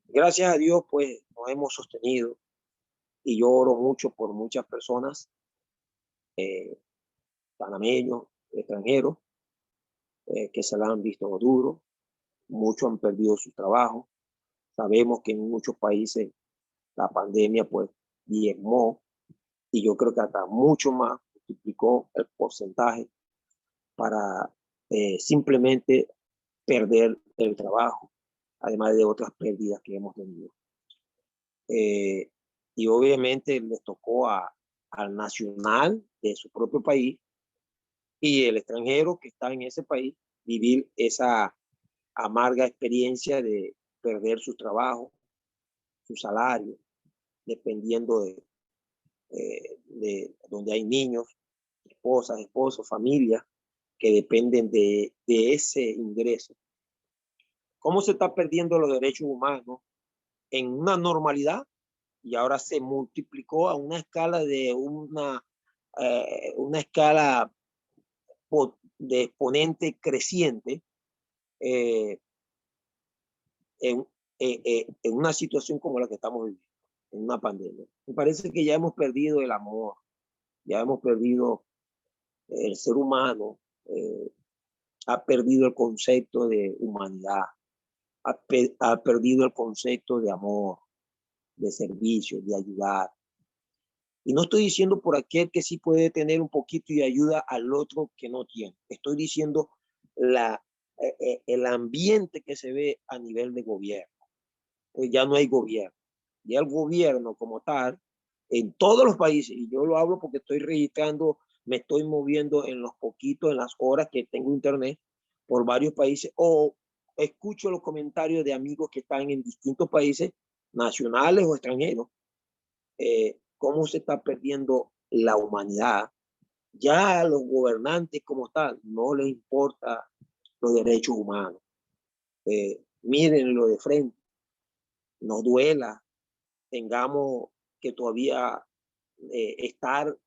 Gracias a Dios, pues, nos hemos sostenido y yo oro mucho por muchas personas, panameños, extranjeros, que se la han visto duro, muchos han perdido su trabajo. Sabemos que en muchos países la pandemia, pues, diezmó, y yo creo que hasta mucho más multiplicó el porcentaje para simplemente perder el trabajo, además de otras pérdidas que hemos tenido. Y obviamente les tocó al nacional de su propio país y el extranjero que está en ese país vivir esa amarga experiencia de perder su trabajo, su salario, dependiendo de donde hay niños, esposas, esposos, familias que dependen de ese ingreso. ¿Cómo se está perdiendo los derechos humanos en una normalidad y ahora se multiplicó a una escala de una escala de exponente creciente en una situación como la que estamos viviendo, en una pandemia? Me parece que ya hemos perdido el amor, ya hemos perdido el ser humano, ha perdido el concepto de humanidad, ha perdido el concepto de amor, de servicio, de ayudar. Y no estoy diciendo por aquel que sí puede tener un poquito y ayuda al otro que no tiene. Estoy diciendo el ambiente que se ve a nivel de gobierno. Pues ya no hay gobierno. Ya el gobierno como tal, en todos los países, y yo lo hablo porque estoy registrando, me estoy moviendo en los poquitos, en las horas que tengo internet, por varios países, o escucho los comentarios de amigos que están en distintos países, nacionales o extranjeros, cómo se está perdiendo la humanidad. Ya a los gobernantes como tal no les importa los derechos humanos. Mírenlo de frente, nos duela, tengamos que todavía estar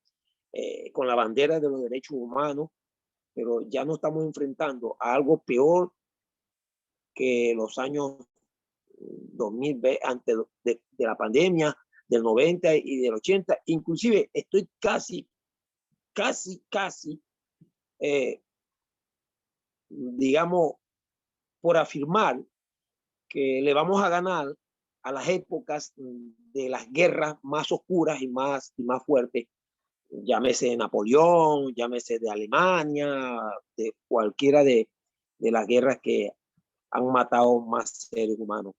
con la bandera de los derechos humanos, pero ya no estamos enfrentando a algo peor que los años 2000, antes de la pandemia, del 90 y del 80. Inclusive estoy casi, digamos, por afirmar que le vamos a ganar a las épocas de las guerras más oscuras y más fuertes, llámese de Napoleón, llámese de Alemania, de cualquiera de las guerras que han matado más seres humanos.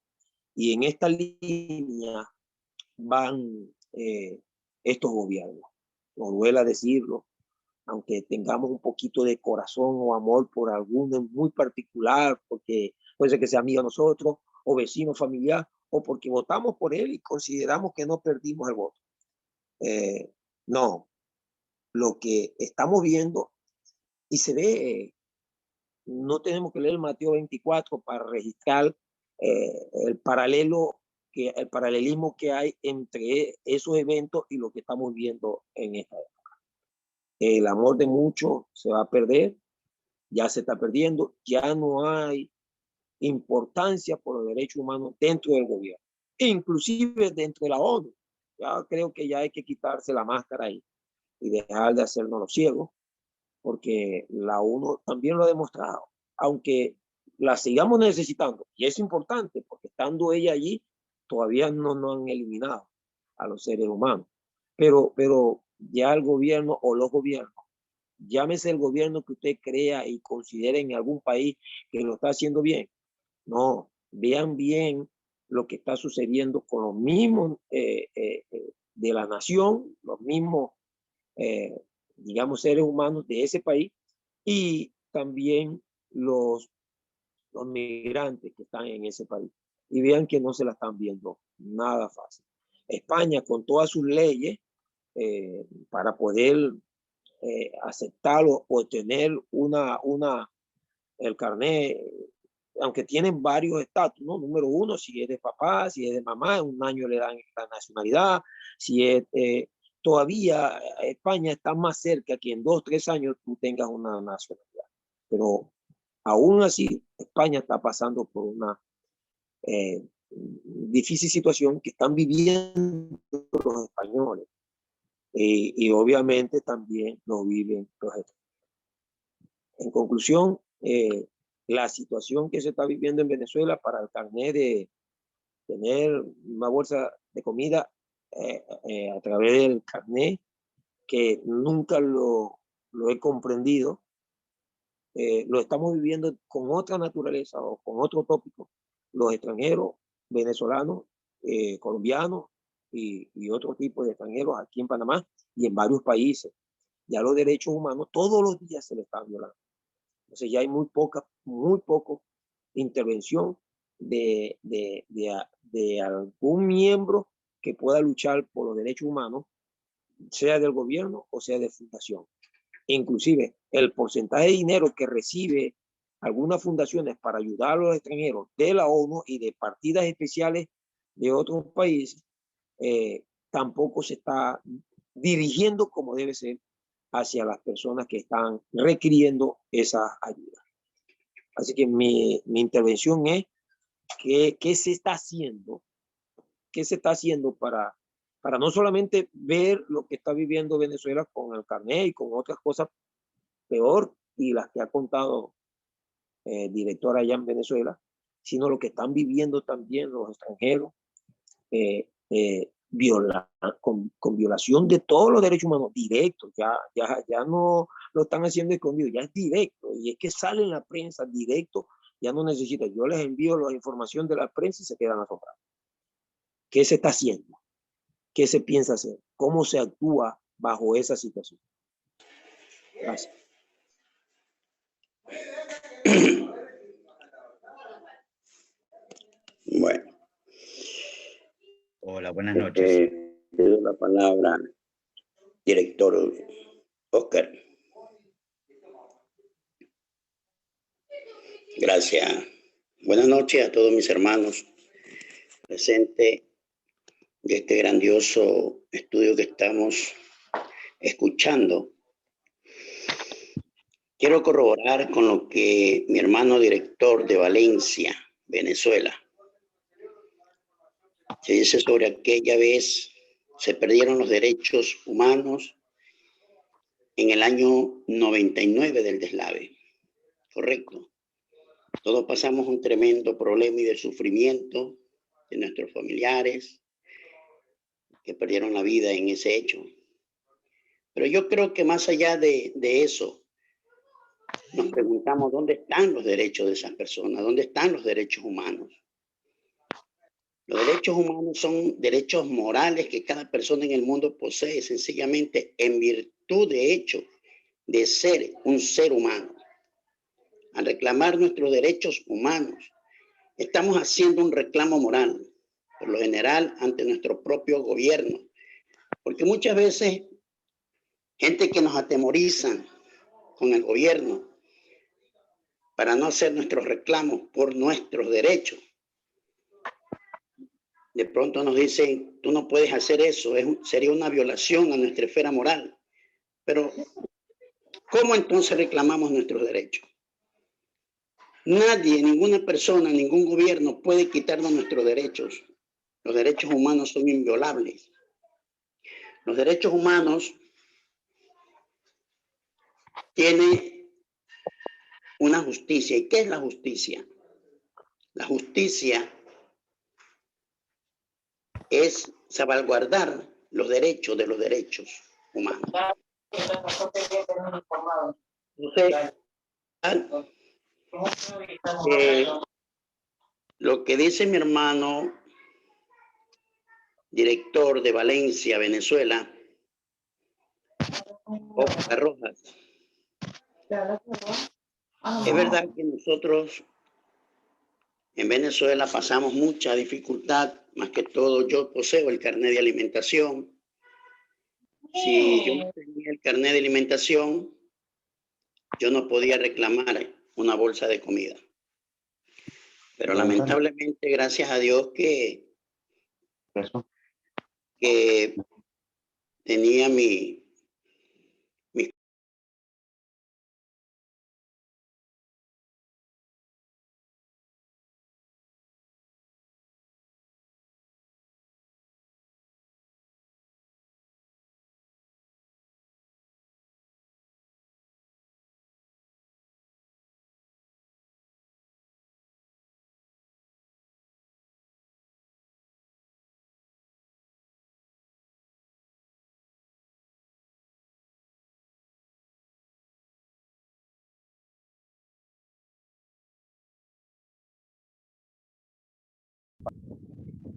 Y en esta línea van estos gobiernos. Nos duela decirlo, aunque tengamos un poquito de corazón o amor por alguno muy particular, porque puede ser que sea amigo de nosotros, o vecino familiar, o porque votamos por él y consideramos que no perdimos el voto. No, lo que estamos viendo y se ve, no tenemos que leer Mateo 24 para registrar el paralelismo que hay entre esos eventos y lo que estamos viendo en esta época. El amor de muchos se va a perder, ya se está perdiendo, ya no hay importancia por los derechos humanos dentro del gobierno, inclusive dentro de la ONU. Ya creo que ya hay que quitarse la máscara ahí y dejar de hacernos los ciegos, porque la ONU también lo ha demostrado, aunque la sigamos necesitando, y es importante, porque estando ella allí, todavía no han eliminado a los seres humanos, pero ya el gobierno o los gobiernos, llámese el gobierno que usted crea y considere en algún país que lo está haciendo bien, no, vean bien lo que está sucediendo con los mismos de la nación, los mismos, digamos, seres humanos de ese país, y también los migrantes que están en ese país. Y vean que no se la están viendo nada fácil. España, con todas sus leyes, para poder aceptarlo o tener el carnet, aunque tienen varios estatus, ¿no? Número uno, si es de papá, si es de mamá, en un año le dan la nacionalidad. Si es, todavía España está más cerca que en 2 o 3 años tú tengas una nacionalidad. Pero aún así, España está pasando por una difícil situación que están viviendo los españoles. Y obviamente también lo viven los extranjeros. En conclusión, la situación que se está viviendo en Venezuela para el carnet de tener una bolsa de comida a través del carnet, que nunca lo he comprendido, lo estamos viviendo con otra naturaleza o con otro tópico. Los extranjeros, venezolanos, colombianos y otro tipo de extranjeros aquí en Panamá y en varios países. Ya los derechos humanos todos los días se les están violando. Entonces ya hay muy poco intervención de algún miembro que pueda luchar por los derechos humanos, sea del gobierno o sea de fundación. Inclusive el porcentaje de dinero que recibe algunas fundaciones para ayudar a los extranjeros de la ONU y de partidas especiales de otros países, tampoco se está dirigiendo como debe ser hacia las personas que están requiriendo esa ayuda. Así que mi intervención es ¿qué se está haciendo? ¿Qué se está haciendo para no solamente ver lo que está viviendo Venezuela con el carnet y con otras cosas peor y las que ha contado director allá en Venezuela, sino lo que están viviendo también los extranjeros con violación de todos los derechos humanos directos? Ya no lo están haciendo escondido, ya es directo, y es que sale en la prensa directo, ya no necesita. Yo les envío la información de la prensa y se quedan asombrados. ¿Qué se está haciendo? ¿Qué se piensa hacer? ¿Cómo se actúa bajo esa situación? Gracias. Bueno. Hola, buenas noches. Te doy la palabra, director Oscar. Gracias. Buenas noches a todos mis hermanos presentes de este grandioso estudio que estamos escuchando. Quiero corroborar con lo que mi hermano director de Valencia, Venezuela, se dice sobre aquella vez se perdieron los derechos humanos en el año 99 del deslave. Correcto. Todos pasamos un tremendo problema y de sufrimiento de nuestros familiares que perdieron la vida en ese hecho. Pero yo creo que más allá de eso, nos preguntamos dónde están los derechos de esas personas, dónde están los derechos humanos. Los derechos humanos son derechos morales que cada persona en el mundo posee sencillamente en virtud de hecho de ser un ser humano. Al reclamar nuestros derechos humanos, estamos haciendo un reclamo moral, por lo general ante nuestro propio gobierno, porque muchas veces gente que nos atemoriza con el gobierno para no hacer nuestros reclamos por nuestros derechos, de pronto nos dicen, tú no puedes hacer eso, sería una violación a nuestra esfera moral. Pero, ¿cómo entonces reclamamos nuestros derechos? Nadie, ninguna persona, ningún gobierno puede quitarnos nuestros derechos. Los derechos humanos son inviolables. Los derechos humanos tienen una justicia. ¿Y qué es la justicia? La justicia es salvaguardar los derechos de los derechos humanos. Entonces, lo que dice mi hermano, director de Valencia, Venezuela, Oscar Rojas, es verdad que nosotros en Venezuela pasamos mucha dificultad, más que todo yo poseo el carnet de alimentación. Si yo no tenía el carnet de alimentación, yo no podía reclamar una bolsa de comida. Pero lamentablemente, gracias a Dios que tenía mi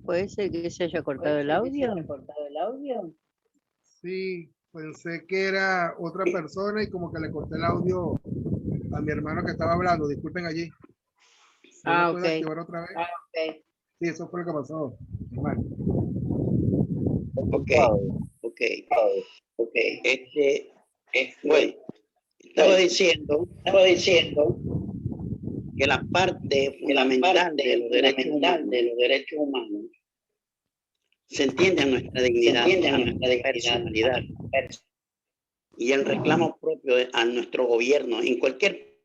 ¿Puede ser que se haya cortado el audio? Sí, pensé que era otra persona y como que le corté el audio a mi hermano que estaba hablando. Disculpen allí. ¿Se Ah, lo puede ok. activar otra vez? Sí, eso fue lo que pasó, hermano. Ok. Bueno, estaba diciendo que la parte fundamental de los derechos humanos se entiende a nuestra dignidad, a nuestra personalidad y el reclamo propio a nuestro gobierno en cualquier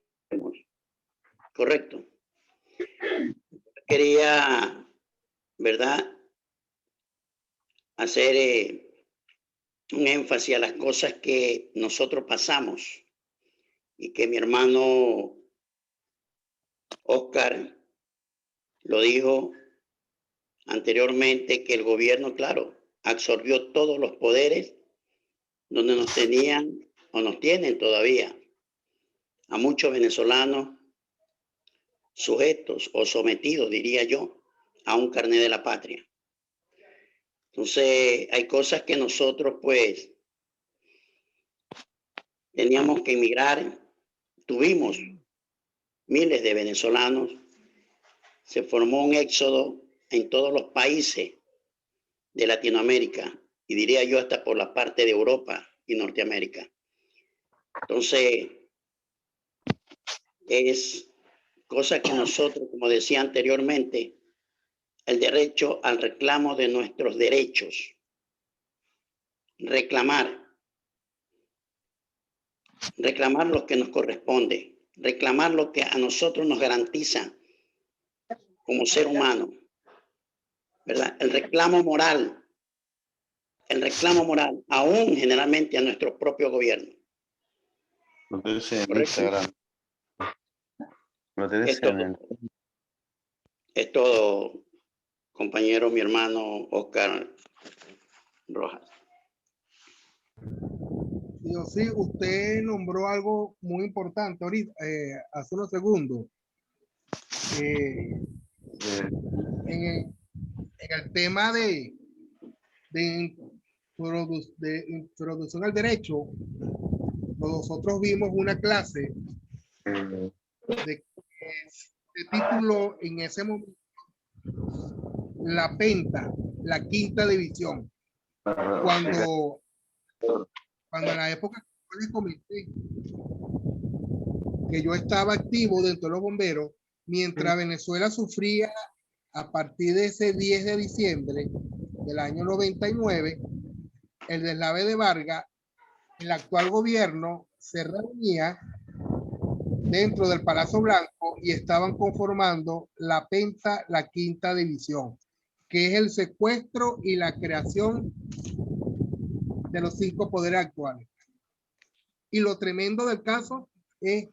correcto. Quería, ¿verdad?, hacer un énfasis a las cosas que nosotros pasamos y que mi hermano Oscar lo dijo anteriormente, que el gobierno, claro, absorbió todos los poderes donde nos tenían o nos tienen todavía a muchos venezolanos sujetos o sometidos, diría yo, a un carnet de la patria. Entonces, hay cosas que nosotros, pues, teníamos que emigrar. Tuvimos miles de venezolanos. Se formó un éxodo en todos los países de Latinoamérica y diría yo hasta por la parte de Europa y Norteamérica. Entonces, es cosa que nosotros, como decía anteriormente, el derecho al reclamo de nuestros derechos, reclamar lo que nos corresponde, reclamar lo que a nosotros nos garantiza como ser humano, ¿verdad? El reclamo moral, aún generalmente a nuestro propio gobierno. Lo tenés en Correcto. Instagram. Lo tenés en el... Es todo, compañero, mi hermano Oscar Rojas. Sí, usted nombró algo muy importante ahorita, hace unos segundos. En el tema de introducción al derecho, nosotros vimos una clase de título en ese momento, la PENTA, la quinta división. Cuando en la época que les comenté que yo estaba activo dentro de los bomberos, mientras Venezuela sufría a partir de ese 10 de diciembre del año 99, el deslave de Vargas, el actual gobierno se reunía dentro del Palacio Blanco y estaban conformando la quinta división, que es el secuestro y la creación de los 5 poderes actuales. Y lo tremendo del caso es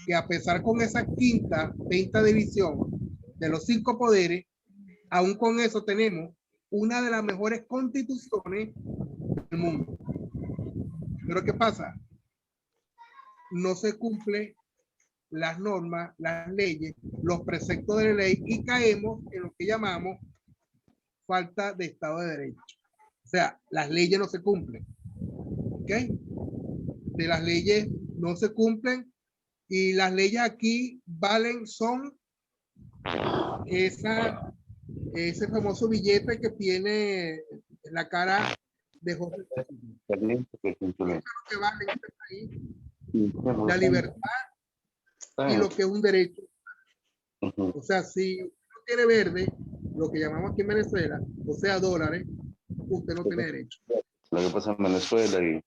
que a pesar con esa quinta división de los 5 poderes, aún con eso tenemos una de las mejores constituciones del mundo. Pero ¿qué pasa? No se cumplen las normas, las leyes, los preceptos de la ley y caemos en lo que llamamos falta de Estado de Derecho. O sea, las leyes no se cumplen. ¿Ok? De las leyes no se cumplen y las leyes aquí valen, son ese famoso billete que tiene la cara de José. Que vale en este país, la libertad y lo que es un derecho. O sea, si no tiene verde, lo que llamamos aquí en Venezuela, o sea, dólares, usted no tiene derecho. Lo que pasa en Venezuela y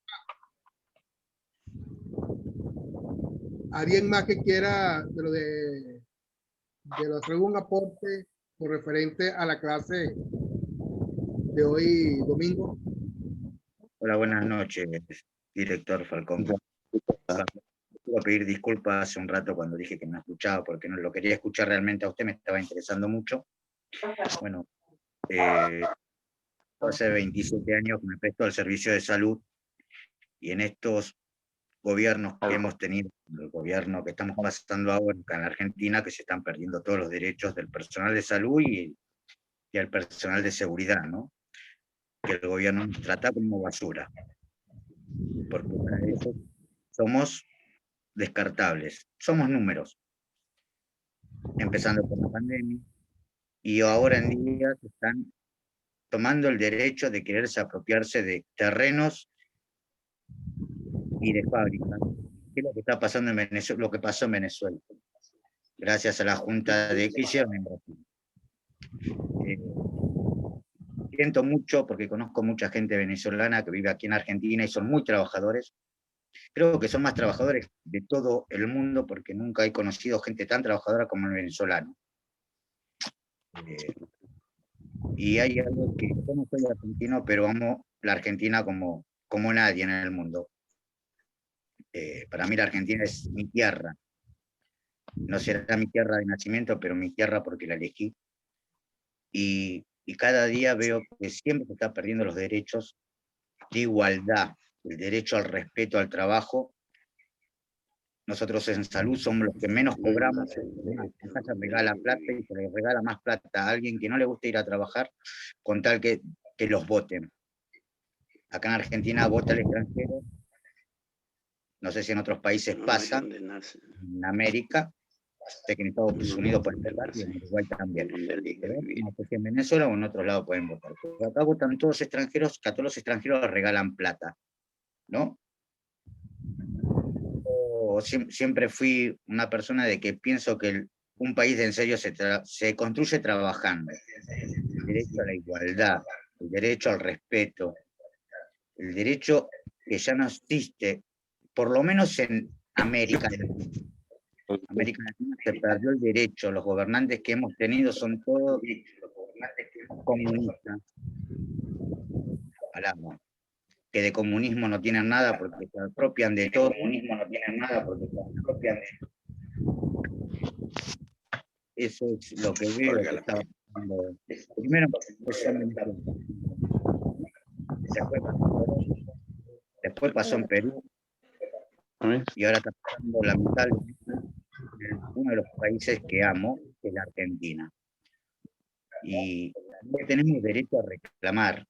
¿Alguien más que quiera de hacer un aporte con referente a la clase de hoy domingo? Hola, buenas noches, director Falcón. Quiero pedir disculpas hace un rato cuando dije que no escuchaba, porque no lo quería escuchar realmente a usted, me estaba interesando mucho. Bueno, hace 27 años que me presto al servicio de salud y en estos gobiernos que hemos tenido, el gobierno que estamos pasando ahora en la Argentina, que se están perdiendo todos los derechos del personal de salud y al personal de seguridad, ¿no? Que el gobierno nos trata como basura, porque para eso somos descartables, somos números, empezando por la pandemia, y ahora en día se están tomando el derecho de quererse apropiarse de terrenos y de fábricas, que es lo que está pasando en Venezuela, lo que pasó en Venezuela, gracias a la Junta de que hicieron en Brasil. Siento mucho porque conozco mucha gente venezolana que vive aquí en Argentina y son muy trabajadores. Creo que son más trabajadores de todo el mundo porque nunca he conocido gente tan trabajadora como el venezolano. Y hay algo que yo no soy argentino, pero amo la Argentina como nadie en el mundo. Para mí la Argentina es mi tierra. No será mi tierra de nacimiento, pero mi tierra porque la elegí. Y cada día veo que siempre se está perdiendo los derechos de igualdad, el derecho al respeto al trabajo. Nosotros en salud somos los que menos cobramos. Acá se regala plata y se le regala más plata a alguien que no le gusta ir a trabajar con tal que los voten. Acá en Argentina vota el extranjero. No sé si en otros países pasa, en América, sé que en Estados Unidos pueden votar y en Uruguay también. No sé si en Venezuela o en otro lado pueden votar. Pero acá votan todos extranjeros, que a todos los extranjeros les regalan plata, ¿no? Yo siempre fui una persona de que pienso que un país en serio se construye trabajando. El derecho a la igualdad, el derecho al respeto, el derecho que ya no existe, por lo menos en América Latina se perdió el derecho. Los gobernantes que hemos tenido son todos comunistas. Hablamos que de comunismo no tienen nada porque se apropian de todo. Eso es lo que veo que está pasando. Primero después pasó en Perú y ahora está pasando lamentablemente en uno de los países que amo, que es la Argentina. Y no tenemos derecho a reclamar.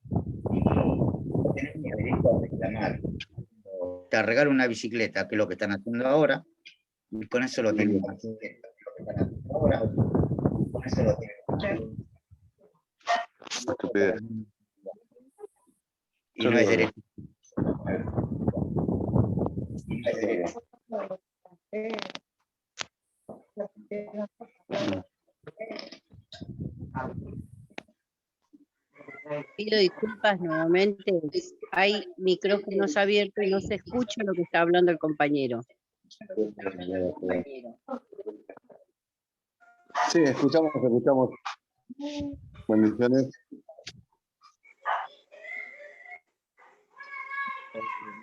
Te regalo una bicicleta, que es lo que están haciendo ahora, y con eso lo tienen. Y no es derecho. Pido disculpas nuevamente. Hay micrófonos abiertos y no se escucha lo que está hablando el compañero. Sí, escuchamos. Bendiciones.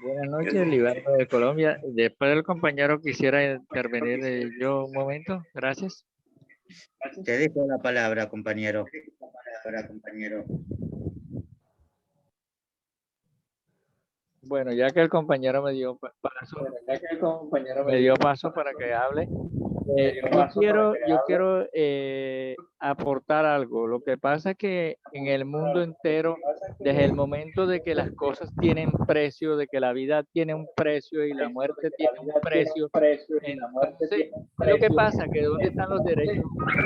Buenas noches, Libardo de Colombia. Después del compañero quisiera intervenir yo un momento. Gracias. Te dejo la palabra, compañero. Bueno, ya que el compañero me dio paso para que hable, yo quiero aportar algo. Lo que pasa es que en el mundo entero, desde el momento de que las cosas tienen precio, de que la vida tiene un precio y la muerte tiene un precio, entonces, lo que pasa es que ¿dónde están los derechos?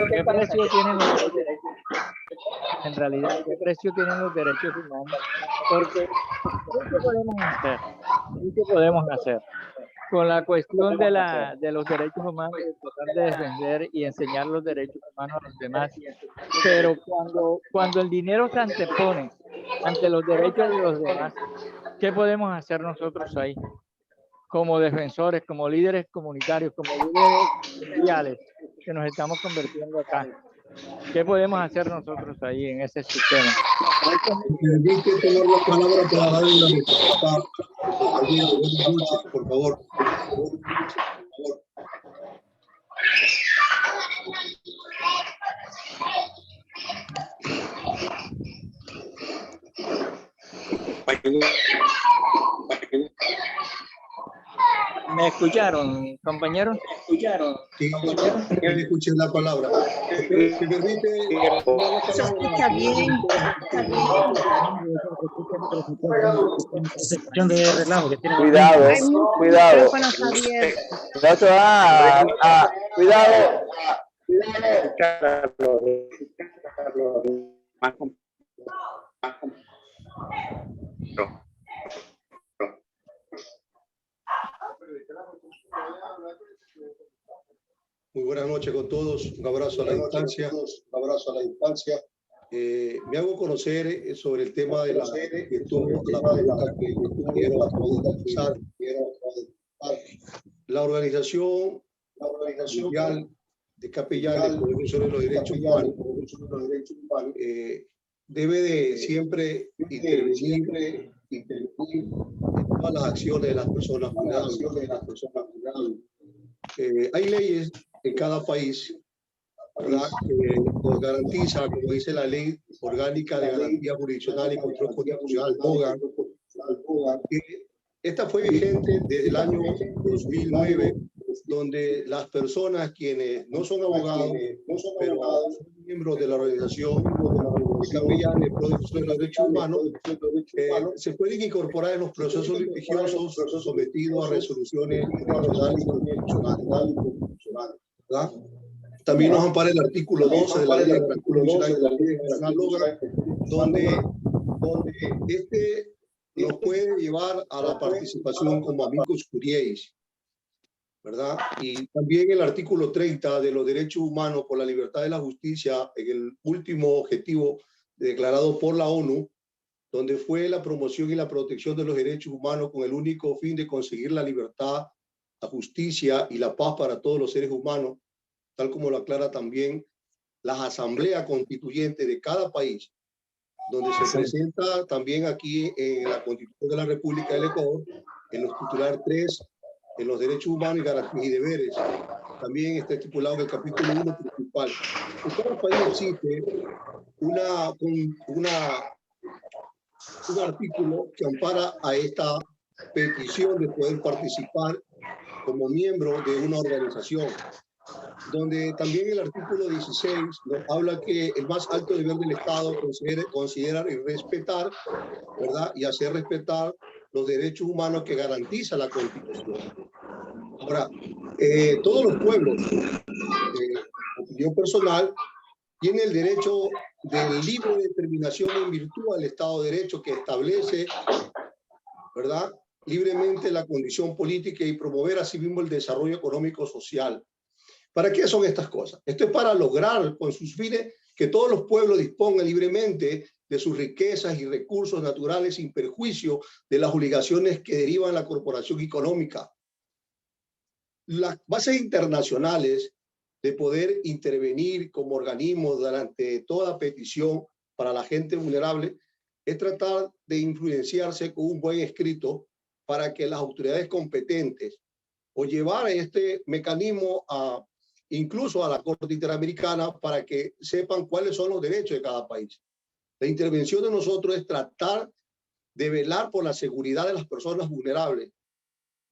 ¿Qué precio tienen los derechos? En realidad, ¿qué precio tienen los derechos humanos? Porque ¿qué podemos hacer? Con la cuestión de los derechos humanos, tratar de defender y enseñar los derechos humanos a los demás. Pero cuando el dinero se antepone ante los derechos de los demás, ¿qué podemos hacer nosotros ahí? Como defensores, como líderes comunitarios, como líderes mundiales que nos estamos convirtiendo acá. ¿Qué podemos hacer nosotros ahí en ese sistema? Permite tomar la palabra para dar una respuesta, por favor. ¿Me escucharon, compañeros? Sí, escuché la palabra. ¿Me permite? Se escucha bien. Cuidado. Micrófonos abiertos. No se va cuidado. Muy buenas noches con todos. Un abrazo a la distancia. Me hago conocer sobre el tema de la pregunta que quiero usar. La Organización Mundial de Capellanes por Defensores de los Derechos Humanos debe de siempre intervenir en todas las acciones de las personas vulnerables. Hay leyes en cada país, ¿verdad?, que nos garantiza, como dice la Ley Orgánica de Garantía Jurisdiccional y Control Constitucional, DOGA, que esta fue vigente desde el año 2009, donde las personas quienes no son abogados, pero son miembros de la organización de capellanes pro defensores de los derechos humanos, se pueden incorporar en los procesos litigiosos sometidos a resoluciones internacionales y constitucionales, ¿verdad? También nos ampara el artículo 12 de la Ley Internacional DOGA, donde este nos puede llevar a la participación como amicus curiae, ¿verdad? Y también el artículo 30 de los derechos humanos por la libertad y la justicia, en el último objetivo declarado por la ONU, donde fue la promoción y la protección de los derechos humanos con el único fin de conseguir la libertad, la justicia y la paz para todos los seres humanos, tal como lo aclara también las asambleas constituyentes de cada país, donde se presenta también aquí en la Constitución de la República del Ecuador, en los titular 3, en los derechos humanos y garantías y deberes. También está estipulado en el capítulo 1 principal. En cada país existe un artículo que ampara a esta petición de poder participar como miembro de una organización, donde también el artículo 16 nos habla que el más alto deber del Estado considerar y respetar, ¿verdad?, y hacer respetar los derechos humanos que garantiza la Constitución. Ahora, todos los pueblos, opinión personal, tienen el derecho de libre determinación en virtud del Estado de Derecho que establece, ¿verdad?, libremente la condición política y promover asimismo el desarrollo económico social. ¿Para qué son estas cosas? Esto es para lograr con sus fines que todos los pueblos dispongan libremente de sus riquezas y recursos naturales sin perjuicio de las obligaciones que derivan la corporación económica. Las bases internacionales de poder intervenir como organismo durante toda petición para la gente vulnerable es tratar de influenciarse con un buen escrito para que las autoridades competentes o llevar este mecanismo incluso a la Corte Interamericana para que sepan cuáles son los derechos de cada país. La intervención de nosotros es tratar de velar por la seguridad de las personas vulnerables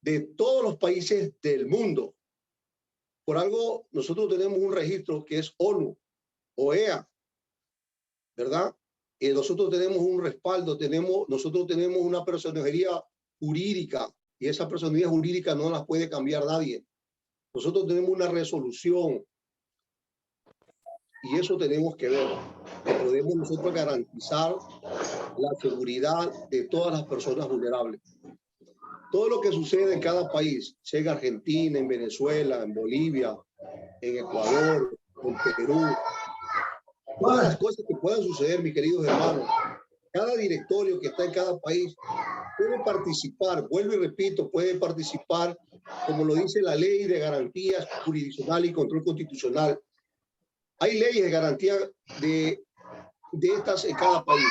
de todos los países del mundo. Por algo, nosotros tenemos un registro que es ONU, OEA, ¿verdad? Y nosotros tenemos un respaldo, nosotros tenemos una personería jurídica, y esa personería jurídica no la puede cambiar nadie. Nosotros tenemos una resolución, y eso tenemos que ver, que podemos nosotros garantizar la seguridad de todas las personas vulnerables. Todo lo que sucede en cada país, sea en Argentina, en Venezuela, en Bolivia, en Ecuador, en Perú, todas las cosas que puedan suceder, mis queridos hermanos, cada directorio que está en cada país puede participar, vuelvo y repito, puede participar, como lo dice la ley de garantías jurisdiccional y control constitucional. Hay leyes de garantía de estas en cada país.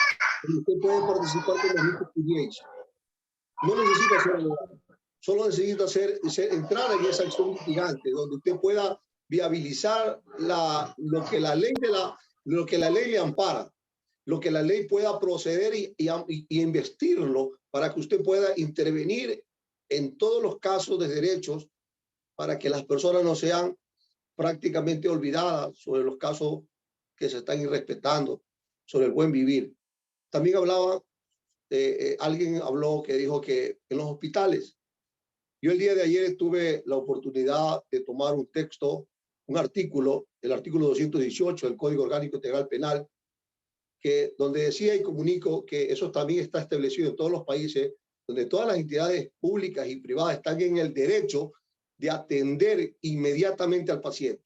Usted puede participar como microjurídico. No necesita ser abogado, solo necesita entrar en esa acción litigante, donde usted pueda viabilizar lo que la ley le ampara, lo que la ley pueda proceder y investirlo para que usted pueda intervenir en todos los casos de derechos para que las personas no sean prácticamente olvidadas sobre los casos que se están irrespetando, sobre el buen vivir. También alguien habló que dijo que en los hospitales. Yo el día de ayer tuve la oportunidad de tomar un texto, un artículo, el artículo 218 del Código Orgánico Integral Penal, donde decía y comunico que eso también está establecido en todos los países, donde todas las entidades públicas y privadas están en el derecho de atender inmediatamente al paciente.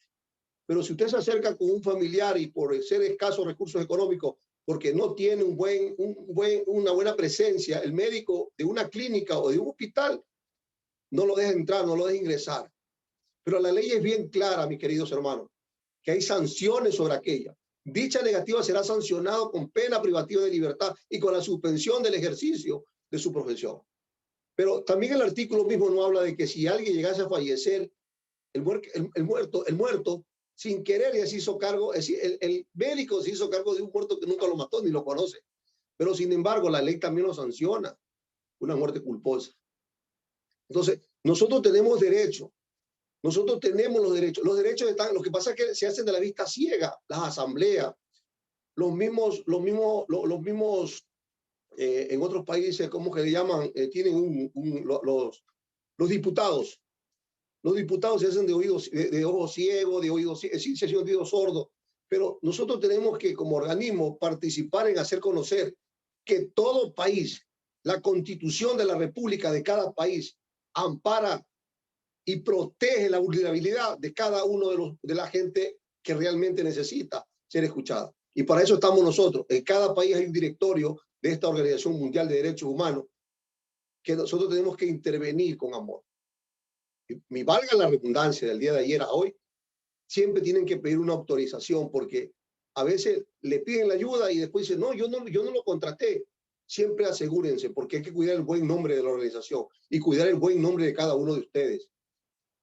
Pero si usted se acerca con un familiar y por ser escasos recursos económicos, porque no tiene una buena presencia, el médico de una clínica o de un hospital no lo deja entrar, no lo deja ingresar. Pero la ley es bien clara, mis queridos hermanos, que hay sanciones sobre aquella. Dicha negativa será sancionado con pena privativa de libertad y con la suspensión del ejercicio de su profesión. Pero también el artículo mismo no habla de que si alguien llegase a fallecer, el muerto sin querer ya se hizo cargo, es decir, el médico se hizo cargo de un muerto que nunca lo mató ni lo conoce. Pero sin embargo, la ley también lo sanciona, una muerte culposa. Entonces, nosotros tenemos derecho. Nosotros tenemos los derechos. Los derechos están, lo que pasa es que se hacen de la vista ciega, las asambleas, los mismos en otros países, ¿cómo que le llaman? Tienen los diputados. Los diputados se hacen de ojos ciegos, se hacen de oídos sordos. Pero nosotros tenemos que, como organismo, participar en hacer conocer que todo país, la constitución de la república de cada país, ampara y protege la vulnerabilidad de cada uno de la gente que realmente necesita ser escuchada. Y para eso estamos nosotros. En cada país hay un directorio de esta Organización Mundial de Derechos Humanos que nosotros tenemos que intervenir con amor. Y valga la redundancia del día de ayer a hoy, siempre tienen que pedir una autorización porque a veces le piden la ayuda y después dicen, no, yo no lo contraté. Siempre asegúrense porque hay que cuidar el buen nombre de la organización y cuidar el buen nombre de cada uno de ustedes.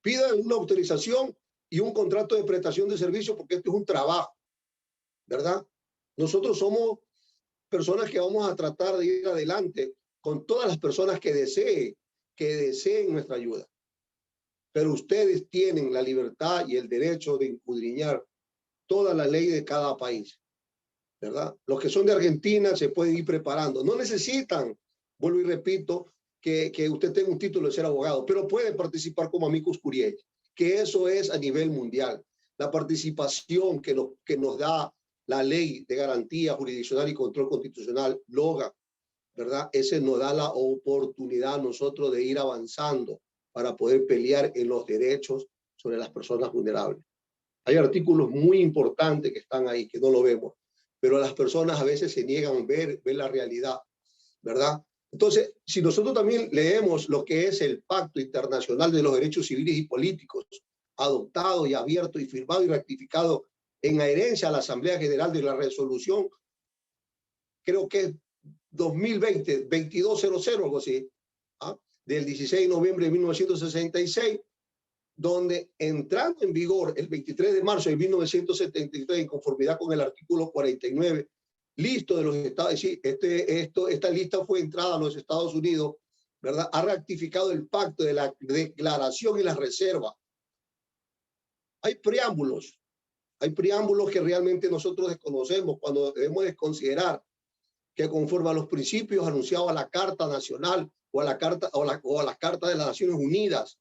Pidan una autorización y un contrato de prestación de servicio porque esto es un trabajo, ¿verdad? Nosotros somos personas que vamos a tratar de ir adelante con todas las personas que deseen nuestra ayuda. Pero ustedes tienen la libertad y el derecho de escudriñar toda la ley de cada país, ¿verdad? Los que son de Argentina se pueden ir preparando. No necesitan, vuelvo y repito, que usted tenga un título de ser abogado, pero puede participar como amicus curiae, que eso es a nivel mundial. La participación que nos da la ley de garantía jurisdiccional y control constitucional, LOGA, ¿verdad? Ese nos da la oportunidad a nosotros de ir avanzando para poder pelear en los derechos sobre las personas vulnerables. Hay artículos muy importantes que están ahí, que no lo vemos. pero las personas a veces se niegan a ver la realidad, ¿verdad? Entonces, si nosotros también leemos lo que es el Pacto Internacional de los Derechos Civiles y Políticos, adoptado y abierto y firmado y ratificado en adherencia a la Asamblea General de la Resolución, creo que es 2020-2200, algo así, del 16 de noviembre de 1966, donde entrando en vigor el 23 de marzo de 1973, en conformidad con el artículo 49, listo de los Estados, sí, esta lista fue entrada a los Estados Unidos, ¿verdad? Ha ratificado el pacto de la declaración y la reserva. Hay preámbulos que realmente nosotros desconocemos cuando debemos de considerar que conforme a los principios anunciados a la Carta Nacional o a la Carta de las Naciones Unidas,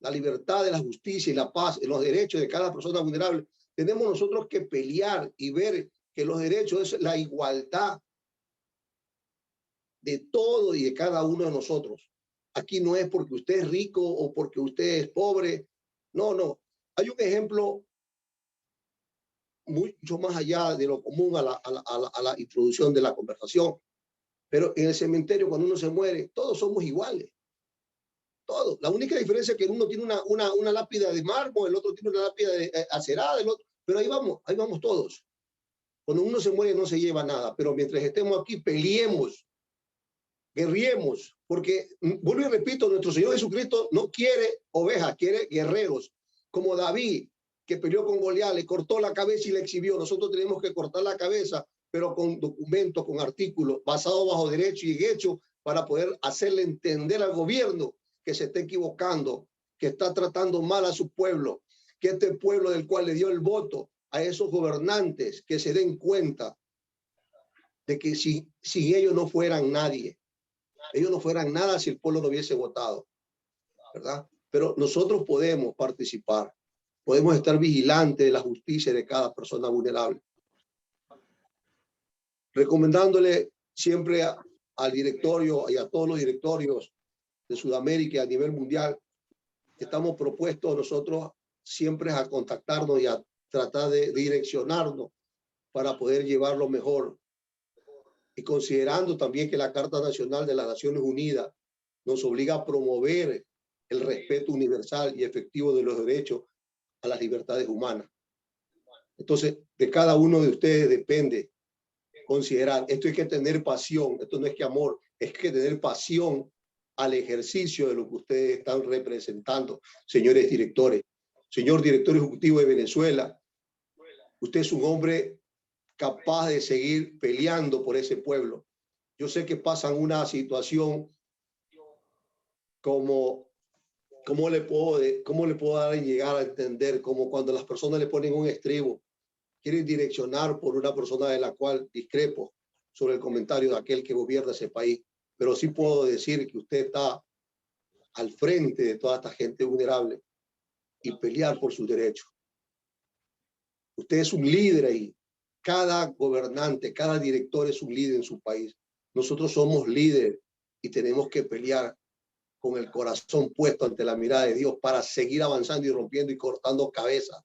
la libertad, de la justicia y la paz, los derechos de cada persona vulnerable, tenemos nosotros que pelear y ver que los derechos es la igualdad de todo y de cada uno de nosotros. Aquí no es porque usted es rico o porque usted es pobre. No, no. Hay un ejemplo mucho más allá de lo común a la introducción de la conversación. Pero en el cementerio, cuando uno se muere, todos somos iguales. Todos. La única diferencia es que uno tiene una lápida de mármol, el otro tiene una lápida de acerada, el otro, pero ahí vamos todos. Cuando uno se muere no se lleva nada, pero mientras estemos aquí peleemos, guerriemos, porque, vuelvo y repito, nuestro Señor Jesucristo no quiere ovejas, quiere guerreros, como David, que peleó con Goliat, le cortó la cabeza y la exhibió. Nosotros tenemos que cortar la cabeza, pero con documentos, con artículos, basados bajo derecho y hecho, para poder hacerle entender al gobierno que se está equivocando, que está tratando mal a su pueblo, que este pueblo del cual le dio el voto a esos gobernantes, que se den cuenta de que si ellos no fueran nadie, ellos no fueran nada si el pueblo no hubiese votado, ¿verdad? Pero nosotros podemos participar, podemos estar vigilantes de la justicia de cada persona vulnerable. Recomendándole siempre al directorio y a todos los directorios de Sudamérica y a nivel mundial, estamos propuestos nosotros siempre a contactarnos y a tratar de direccionarnos para poder llevarlo mejor. Y considerando también que la Carta Nacional de las Naciones Unidas nos obliga a promover el respeto universal y efectivo de los derechos a las libertades humanas. Entonces, de cada uno de ustedes depende considerar, esto hay que tener pasión, esto no es que amor, es que tener pasión al ejercicio de lo que ustedes están representando, señores directores. Señor director ejecutivo de Venezuela, usted es un hombre capaz de seguir peleando por ese pueblo. Yo sé que pasan una situación como, ¿cómo le puedo dar y llegar a entender? Como cuando las personas le ponen un estribo, quieren direccionar por una persona de la cual discrepo sobre el comentario de aquel que gobierna ese país. Pero sí puedo decir que usted está al frente de toda esta gente vulnerable y pelear por sus derechos. Usted es un líder ahí. Cada gobernante, cada director es un líder en su país. Nosotros somos líderes y tenemos que pelear con el corazón puesto ante la mirada de Dios para seguir avanzando y rompiendo y cortando cabezas,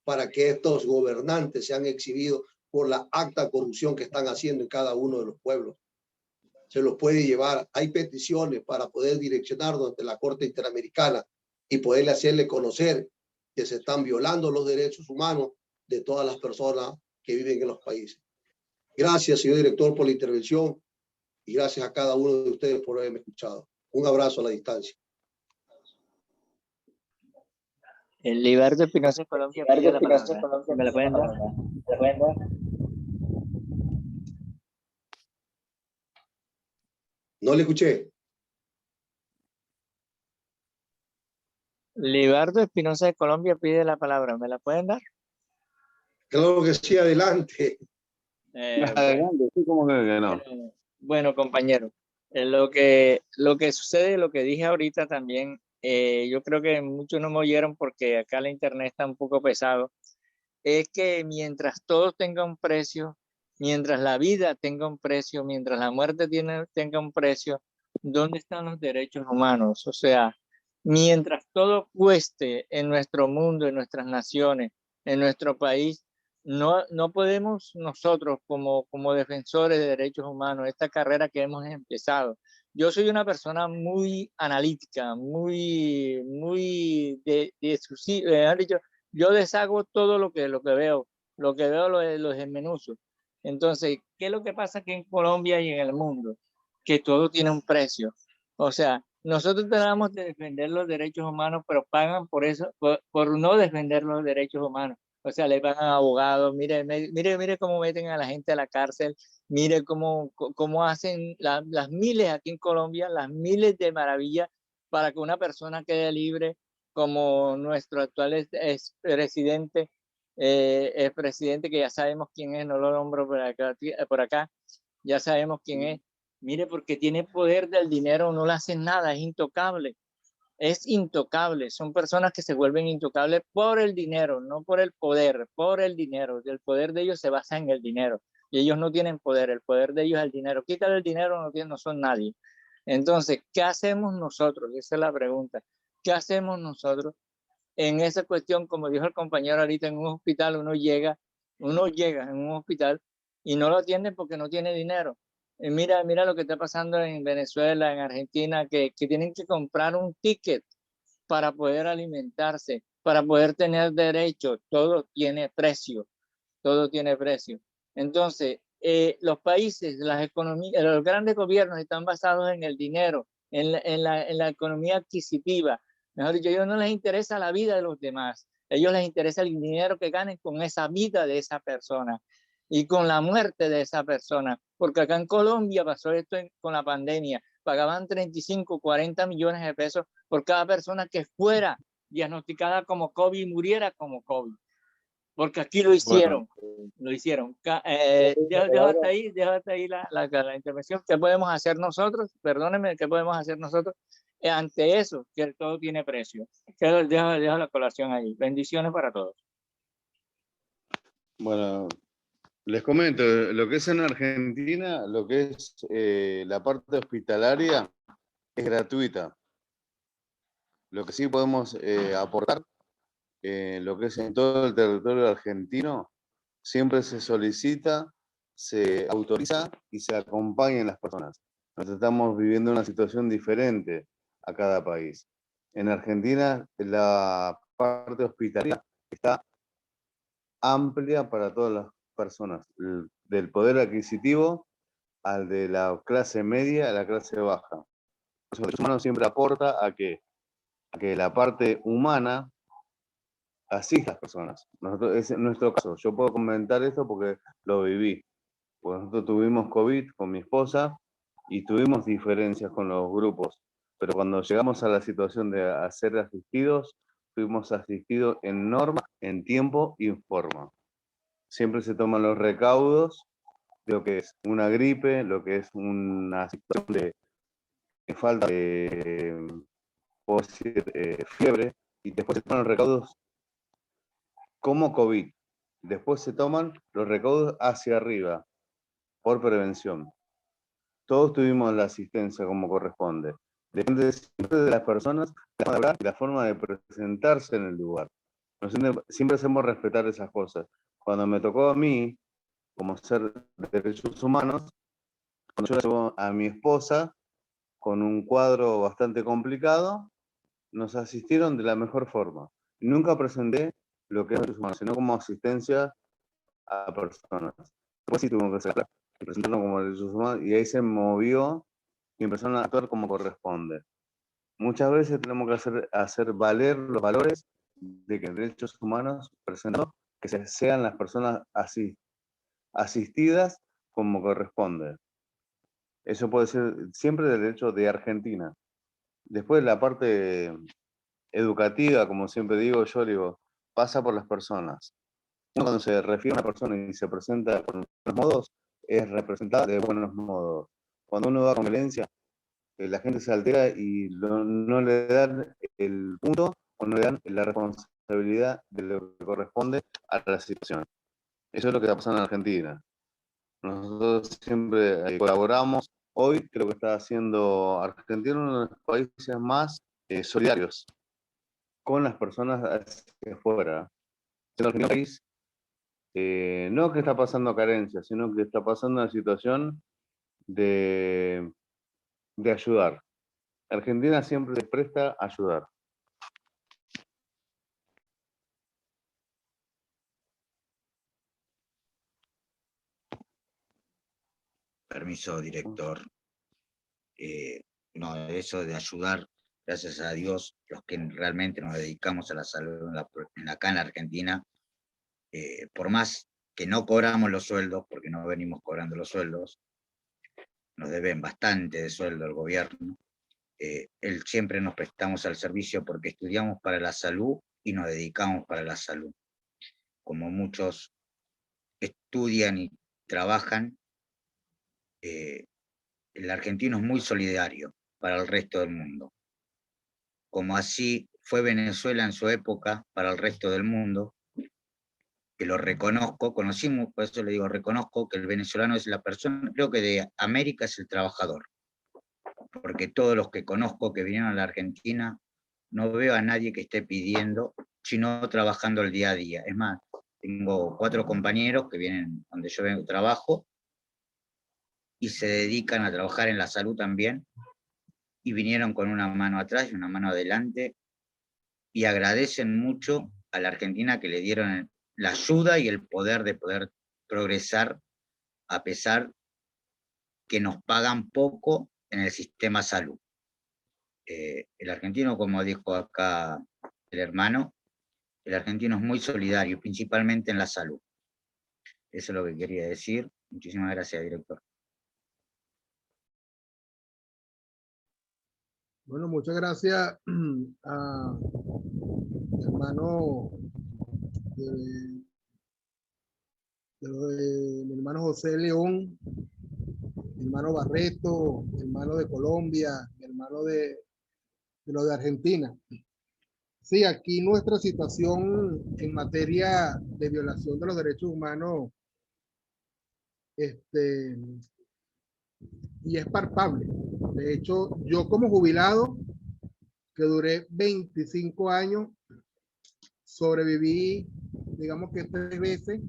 para que estos gobernantes sean exhibidos por la alta corrupción que están haciendo en cada uno de los pueblos. Se los puede llevar. Hay peticiones para poder direccionarnos ante la Corte Interamericana y poderle hacerle conocer que se están violando los derechos humanos de todas las personas que viven en los países. Gracias, señor director, por la intervención y gracias a cada uno de ustedes por haberme escuchado. Un abrazo a la distancia. El Libardo Espinosa Colombia. ¿Me la pueden dar? No le escuché. Libardo Espinosa de Colombia pide la palabra. ¿Me la pueden dar? Claro que sí, adelante. Adelante, sí, como que no. Bueno, compañero, lo que sucede, lo que dije ahorita también, yo creo que muchos no me oyeron porque acá la internet está un poco pesado, es que mientras todo tenga un precio, mientras la vida tenga un precio, mientras la muerte tenga un precio, ¿dónde están los derechos humanos? O sea, mientras todo cueste en nuestro mundo, en nuestras naciones, en nuestro país, no podemos nosotros como defensores de derechos humanos, esta carrera que hemos empezado. Yo soy una persona muy analítica, muy yo deshago todo lo que veo, lo desmenuzo. Entonces, ¿qué es lo que pasa aquí en Colombia y en el mundo? Que todo tiene un precio. O sea, nosotros tratamos de defender los derechos humanos, pero pagan por eso, por no defender los derechos humanos. O sea, le pagan a abogados, mire cómo meten a la gente a la cárcel, mire cómo hacen las miles aquí en Colombia, las miles de maravillas para que una persona quede libre, como nuestro actual presidente, el presidente que ya sabemos quién es, no lo nombro por acá, ya sabemos quién es. Mire, porque tiene poder del dinero, no le hacen nada, es intocable. Es intocable. Son personas que se vuelven intocables por el dinero, no por el poder, por el dinero. El poder de ellos se basa en el dinero. Y ellos no tienen poder, el poder de ellos es el dinero. Quítale el dinero, no son nadie. Entonces, ¿qué hacemos nosotros? Esa es la pregunta. ¿Qué hacemos nosotros en esa cuestión? Como dijo el compañero ahorita, en un hospital uno llega en un hospital y no lo atienden porque no tiene dinero. Mira lo que está pasando en Venezuela, en Argentina, que tienen que comprar un ticket para poder alimentarse, para poder tener derechos. Todo tiene precio, todo tiene precio. Entonces, los países, las economías, los grandes gobiernos están basados en el dinero, en la economía adquisitiva. Mejor dicho, a ellos no les interesa la vida de los demás, a ellos les interesa el dinero que ganen con esa vida de esa persona y con la muerte de esa persona. Porque acá en Colombia pasó esto con la pandemia, pagaban 35, 40 millones de pesos por cada persona que fuera diagnosticada como COVID y muriera como COVID. Porque aquí lo hicieron, lo hicieron. Deja hasta ahí la intervención. ¿Qué podemos hacer nosotros? Perdónenme, ¿qué podemos hacer nosotros ante eso? Que todo tiene precio. Deja la colación ahí. Bendiciones para todos. Bueno, les comento, lo que es en Argentina, lo que es la parte hospitalaria es gratuita. Lo que sí podemos aportar, lo que es en todo el territorio argentino, siempre se solicita, se autoriza y se acompañan las personas. Nosotros estamos viviendo una situación diferente a cada país. En Argentina, la parte hospitalaria está amplia para todas las personas, del poder adquisitivo al de la clase media a la clase baja. Los derechos humanos siempre aporta a que la parte humana asista a las personas. Nosotros, es en nuestro caso, yo puedo comentar esto porque lo viví. Pues nosotros tuvimos COVID con mi esposa y tuvimos diferencias con los grupos, pero cuando llegamos a la situación de ser asistidos, fuimos asistidos en norma, en tiempo y en forma. Siempre se toman los recaudos de lo que es una gripe, lo que es una situación de falta de, puedo decir, fiebre, y después se toman los recaudos como COVID. Después se toman los recaudos hacia arriba, por prevención. Todos tuvimos la asistencia como corresponde. Depende siempre de las personas, la forma de hablar y la forma de presentarse en el lugar. Nosotros siempre hacemos respetar esas cosas. Cuando me tocó a mí, como ser de derechos humanos, cuando yo la llevo a mi esposa con un cuadro bastante complicado, nos asistieron de la mejor forma. Nunca presenté lo que es derechos humanos, sino como asistencia a personas. Después sí tuvimos que hacer presentarnos como derechos humanos y ahí se movió y empezaron a actuar como corresponde. Muchas veces tenemos que hacer valer los valores de que en derechos humanos presentamos que sean las personas asistidas como corresponde. Eso puede ser siempre del derecho de Argentina. Después la parte educativa, como siempre digo, pasa por las personas. Uno cuando se refiere a una persona y se presenta con buenos modos, es representada de buenos modos. Cuando uno va con violencia, la gente se altera y no le dan el punto o no le dan la responsabilidad de lo que corresponde a la situación. Eso es lo que está pasando en Argentina. Nosotros siempre colaboramos. Hoy creo que está haciendo Argentina uno de los países más solidarios con las personas hacia afuera. Es un país no que está pasando carencia, sino que está pasando una situación de ayudar. Argentina siempre se presta a ayudar. Permiso, director. No, eso de ayudar, gracias a Dios, los que realmente nos dedicamos a la salud acá en la Argentina, por más que no cobramos los sueldos, porque no venimos cobrando los sueldos, nos deben bastante de sueldo al gobierno, siempre nos prestamos al servicio porque estudiamos para la salud y nos dedicamos para la salud. Como muchos estudian y trabajan, el argentino es muy solidario para el resto del mundo. Como así fue Venezuela en su época para el resto del mundo, que lo reconozco, conocimos, por eso le digo, reconozco que el venezolano es la persona, creo que de América es el trabajador, porque todos los que conozco que vinieron a la Argentina, no veo a nadie que esté pidiendo, sino trabajando el día a día. Es más, tengo 4 compañeros que vienen donde yo vengo, trabajo, y se dedican a trabajar en la salud también, y vinieron con una mano atrás y una mano adelante, y agradecen mucho a la Argentina que le dieron la ayuda y el poder de poder progresar, a pesar que nos pagan poco en el sistema salud. El argentino, como dijo acá el hermano, el argentino es muy solidario, principalmente en la salud. Eso es lo que quería decir. Muchísimas gracias, director. Bueno, muchas gracias a hermano mi hermano José León, mi hermano Barreto, mi hermano de Colombia, mi hermano de lo de Argentina. Sí, aquí nuestra situación en materia de violación de los derechos humanos y es palpable. De hecho, yo como jubilado, que duré 25 años, sobreviví, digamos que 3 veces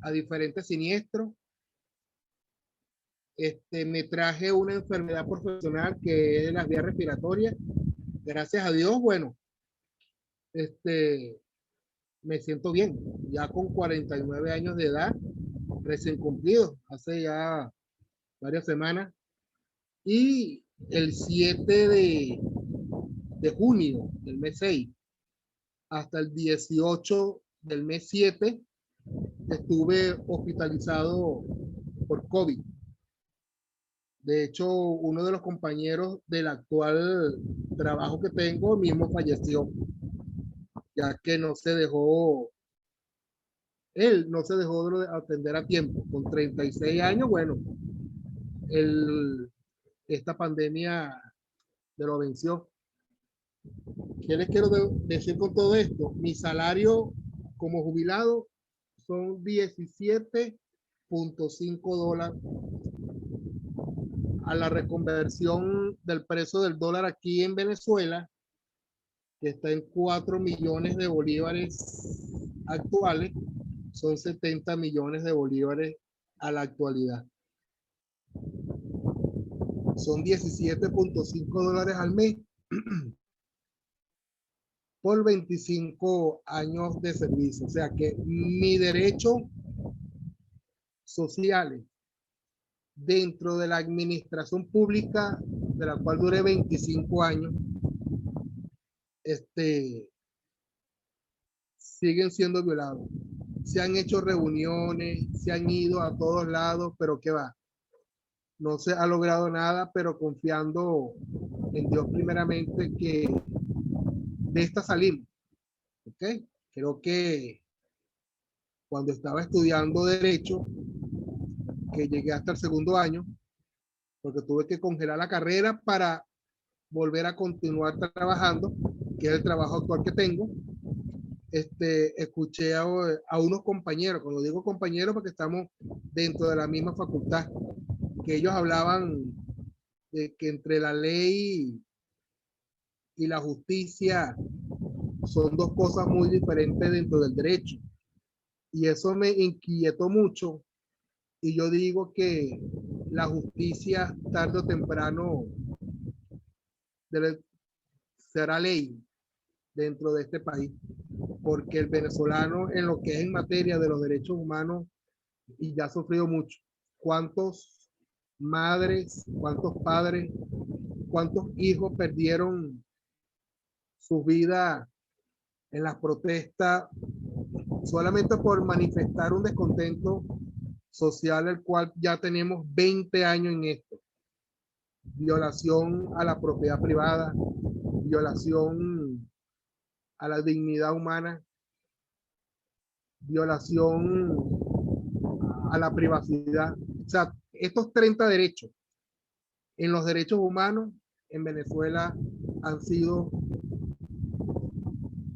a diferentes siniestros. Me traje una enfermedad profesional que es las vías respiratorias. Gracias a Dios, bueno, me siento bien, ya con 49 años de edad, recién cumplidos, hace ya varias semanas. Y el 7 de junio del mes 6 hasta el 18 del mes 7 estuve hospitalizado por COVID. De hecho, uno de los compañeros del actual trabajo que tengo mismo falleció, ya que no se dejó, él no se dejó de atender a tiempo. Con 36 años, bueno, esta pandemia lo venció. ¿Qué les quiero decir con todo esto? Mi salario como jubilado son $17.5 a la reconversión del precio del dólar aquí en Venezuela, que está en 4 millones de bolívares actuales, son 70 millones de bolívares a la actualidad. Son $17.5 al mes por 25 años de servicio. O sea que mi derecho sociales dentro de la administración pública, de la cual duré 25 años, siguen siendo violados. Se han hecho reuniones, se han ido a todos lados, pero ¿qué va? No se ha logrado nada, pero confiando en Dios primeramente que de esta salimos. ¿Ok? Creo que cuando estaba estudiando Derecho, que llegué hasta el 2.º año, porque tuve que congelar la carrera para volver a continuar trabajando, que es el trabajo actual que tengo. Escuché a unos compañeros, cuando digo compañeros porque estamos dentro de la misma facultad, que ellos hablaban de que entre la ley y la justicia son 2 cosas muy diferentes dentro del derecho. Y eso me inquietó mucho. Y yo digo que la justicia tarde o temprano será ley dentro de este país, porque el venezolano en lo que es en materia de los derechos humanos y ya ha sufrido mucho. ¿Cuántos madres, cuántos padres, cuántos hijos perdieron su vida en las protestas solamente por manifestar un descontento social, el cual ya tenemos 20 años en esto? Violación a la propiedad privada, violación a la dignidad humana, violación a la privacidad. O sea, estos 30 derechos en los derechos humanos en Venezuela han sido,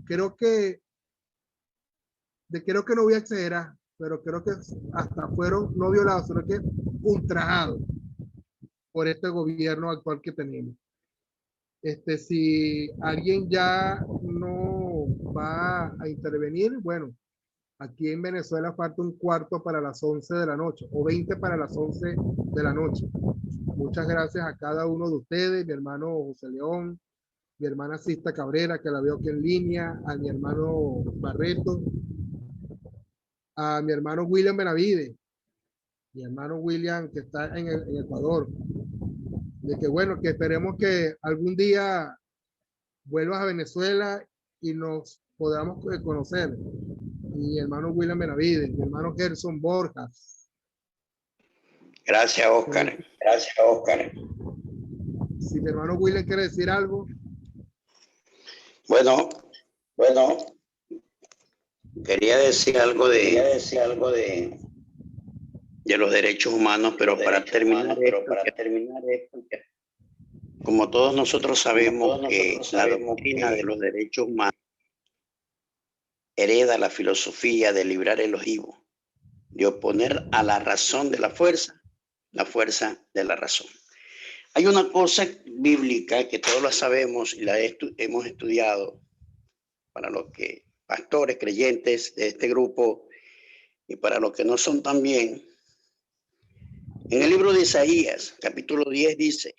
creo que no voy a exagerar, pero creo que hasta fueron no violados, sino que ultrajados por este gobierno actual que tenemos. Si alguien ya no va a intervenir, bueno, aquí en Venezuela falta un cuarto para las 11 de la noche o 20 para las 11 de la noche. Muchas gracias a cada uno de ustedes, mi hermano José León, mi hermana Sista Cabrera, que la veo aquí en línea, a mi hermano Barreto, a mi hermano William Benavides, mi hermano William que está en Ecuador. De que bueno, que esperemos que algún día vuelvas a Venezuela y nos podamos conocer. Mi hermano William Benavides, mi hermano Gerson Borjas. Gracias, Oscar. Gracias, Oscar. Si mi hermano William quiere decir algo. Bueno, quería decir algo de los derechos humanos, pero para terminar esto, como todos nosotros sabemos que la doctrina de los derechos humanos hereda la filosofía de librar el ojivo, de oponer a la razón de la fuerza de la razón. Hay una cosa bíblica que todos la sabemos y la hemos estudiado para los que pastores creyentes de este grupo y para los que no son también. En el libro de Isaías, capítulo 10, dice: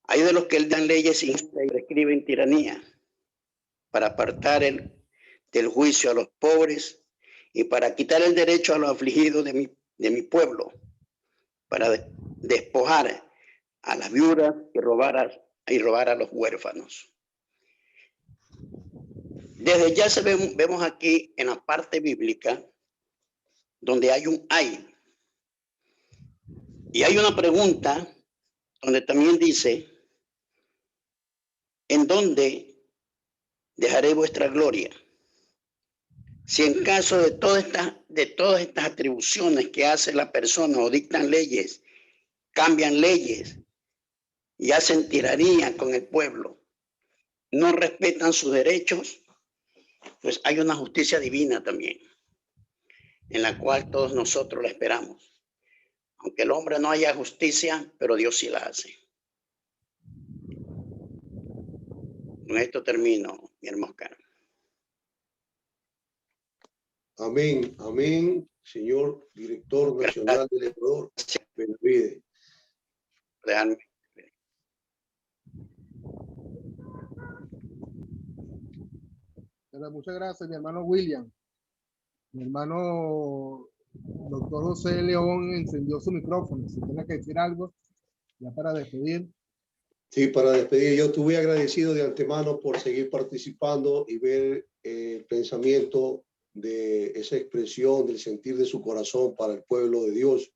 hay de los que dan leyes y prescriben tiranía, para apartar del juicio a los pobres y para quitar el derecho a los afligidos de mi pueblo, para despojar a las viudas y robar a los huérfanos. Desde ya vemos aquí en la parte bíblica donde hay un hay. Y hay una pregunta donde también dice: ¿en dónde dejaré vuestra gloria? Si en caso de todas estas atribuciones que hace la persona o dictan leyes, cambian leyes y hacen tiranía con el pueblo, no respetan sus derechos, pues hay una justicia divina también, en la cual todos nosotros la esperamos. Aunque el hombre no haya justicia, pero Dios sí la hace. Con esto termino, mi hermano Oscar. Amén, amén, señor director nacional del Ecuador, Benavides. Realmente. Muchas gracias, mi hermano William. Mi hermano doctor José León encendió su micrófono. Si tiene que decir algo, ya para despedir. Sí, para despedir. Yo estuve agradecido de antemano por seguir participando y ver el pensamiento de esa expresión del sentir de su corazón para el pueblo de Dios,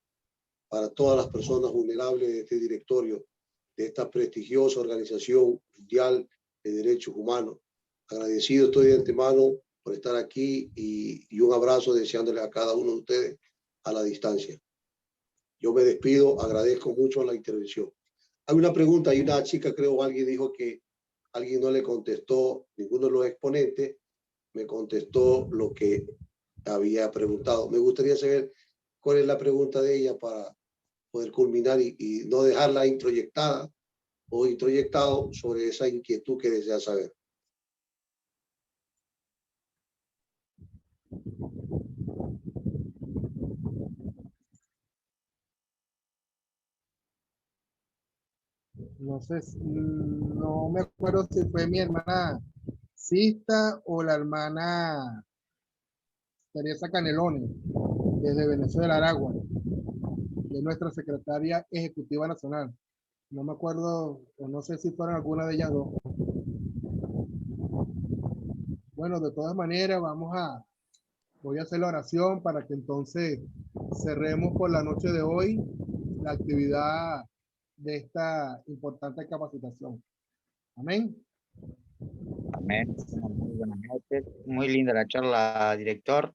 para todas las personas vulnerables de este directorio, de esta prestigiosa organización mundial de derechos humanos. Agradecido estoy de antemano por estar aquí y un abrazo deseándole a cada uno de ustedes a la distancia. Yo me despido, agradezco mucho la intervención. Hay una pregunta, hay una chica, creo, alguien dijo que alguien no le contestó, ninguno de los exponentes me contestó lo que había preguntado. Me gustaría saber cuál es la pregunta de ella para poder culminar y no dejarla introyectada o introyectado sobre esa inquietud que desea saber. No sé, no me acuerdo si fue mi hermana Sista o la hermana Teresa Canelones, desde Venezuela, Aragua, de nuestra secretaria ejecutiva nacional. No me acuerdo, o no sé si fueron alguna de ellas dos. Bueno, de todas maneras, voy a hacer la oración para que entonces cerremos por la noche de hoy la actividad de esta importante capacitación. Amén. Amén. Muy buenas noches. Muy linda la charla, director.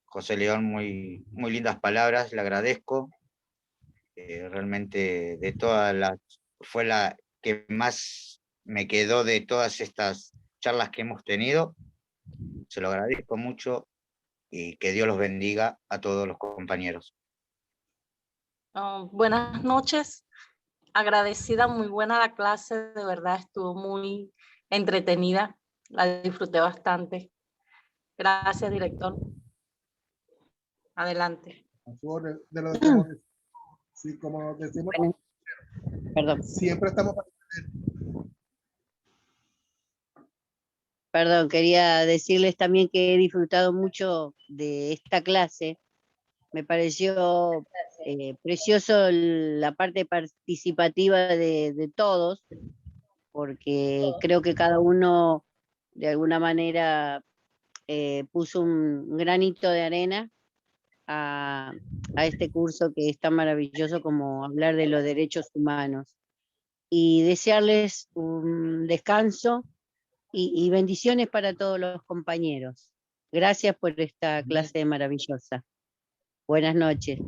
José León, muy lindas palabras, le agradezco. Realmente de todas las, fue la que más me quedó de todas estas charlas que hemos tenido. Se lo agradezco mucho y que Dios los bendiga a todos los compañeros. Buenas noches, agradecida, muy buena la clase, de verdad estuvo muy entretenida, la disfruté bastante. Gracias, director. Adelante. De lo que, sí, como decimos, Perdón. Siempre estamos. Perdón, quería decirles también que he disfrutado mucho de esta clase. Me pareció precioso la parte participativa de todos, porque creo que cada uno de alguna manera puso un granito de arena a este curso que es tan maravilloso como hablar de los derechos humanos. Y desearles un descanso y bendiciones para todos los compañeros. Gracias por esta clase maravillosa. Buenas noches.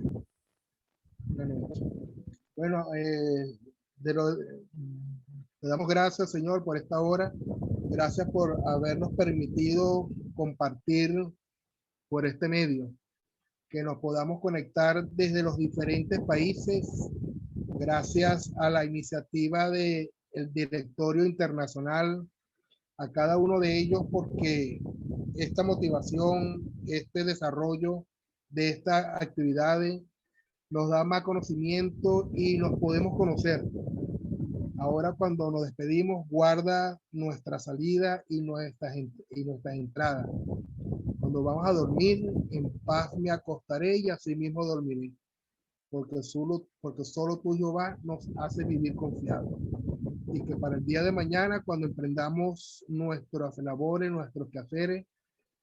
Bueno, le damos gracias, Señor, por esta hora. Gracias por habernos permitido compartir por este medio, que nos podamos conectar desde los diferentes países, gracias a la iniciativa del Directorio Internacional, a cada uno de ellos, porque esta motivación, este desarrollo de estas actividades nos da más conocimiento y nos podemos conocer. Ahora, cuando nos despedimos, guarda nuestra salida y nuestras entradas. Cuando vamos a dormir, en paz me acostaré y así mismo dormiré. Porque solo tú, Jehová, nos hace vivir confiados. Y que para el día de mañana, cuando emprendamos nuestras labores, nuestros quehaceres,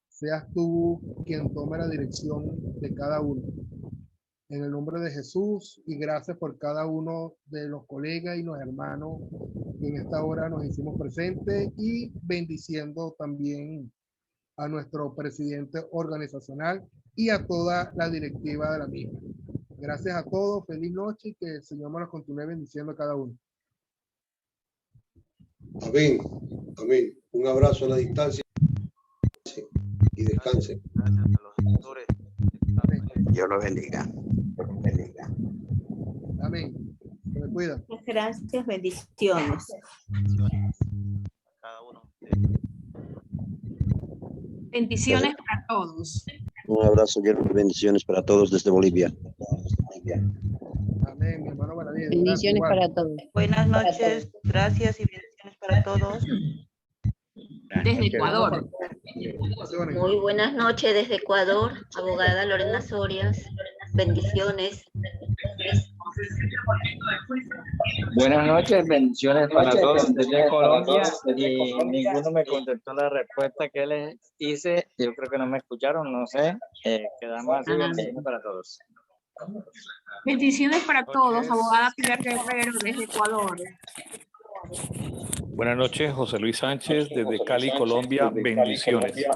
seas tú quien tome la dirección de cada uno. En el nombre de Jesús, y gracias por cada uno de los colegas y los hermanos que en esta hora nos hicimos presentes, y bendiciendo también a nuestro presidente organizacional y a toda la directiva de la misma. Gracias a todos, feliz noche y que el Señor nos continúe bendiciendo a cada uno. Amén. Amén. Un abrazo a la distancia y descansen. Gracias a los doctores. Dios los bendiga. Amén. Se me cuida. Gracias, bendiciones. Cada uno. Bendiciones para todos. Un abrazo lleno de bendiciones para todos desde Bolivia. Amén, mi hermano Benavides. Bendiciones para todos. Buenas noches, gracias y bendiciones para todos. Desde Ecuador. Muy buenas noches desde Ecuador, abogada Lorena Sorias. Bendiciones. Buenas noches, bendiciones para todos desde Colombia, y ninguno me contestó la respuesta que les hice. Yo creo que no me escucharon, no sé. Quedamos así, bendiciones para todos. Bendiciones para todos, abogada Pilar Guerrero desde Ecuador. Buenas noches, José Luis Sánchez desde Cali, Colombia. Bendiciones.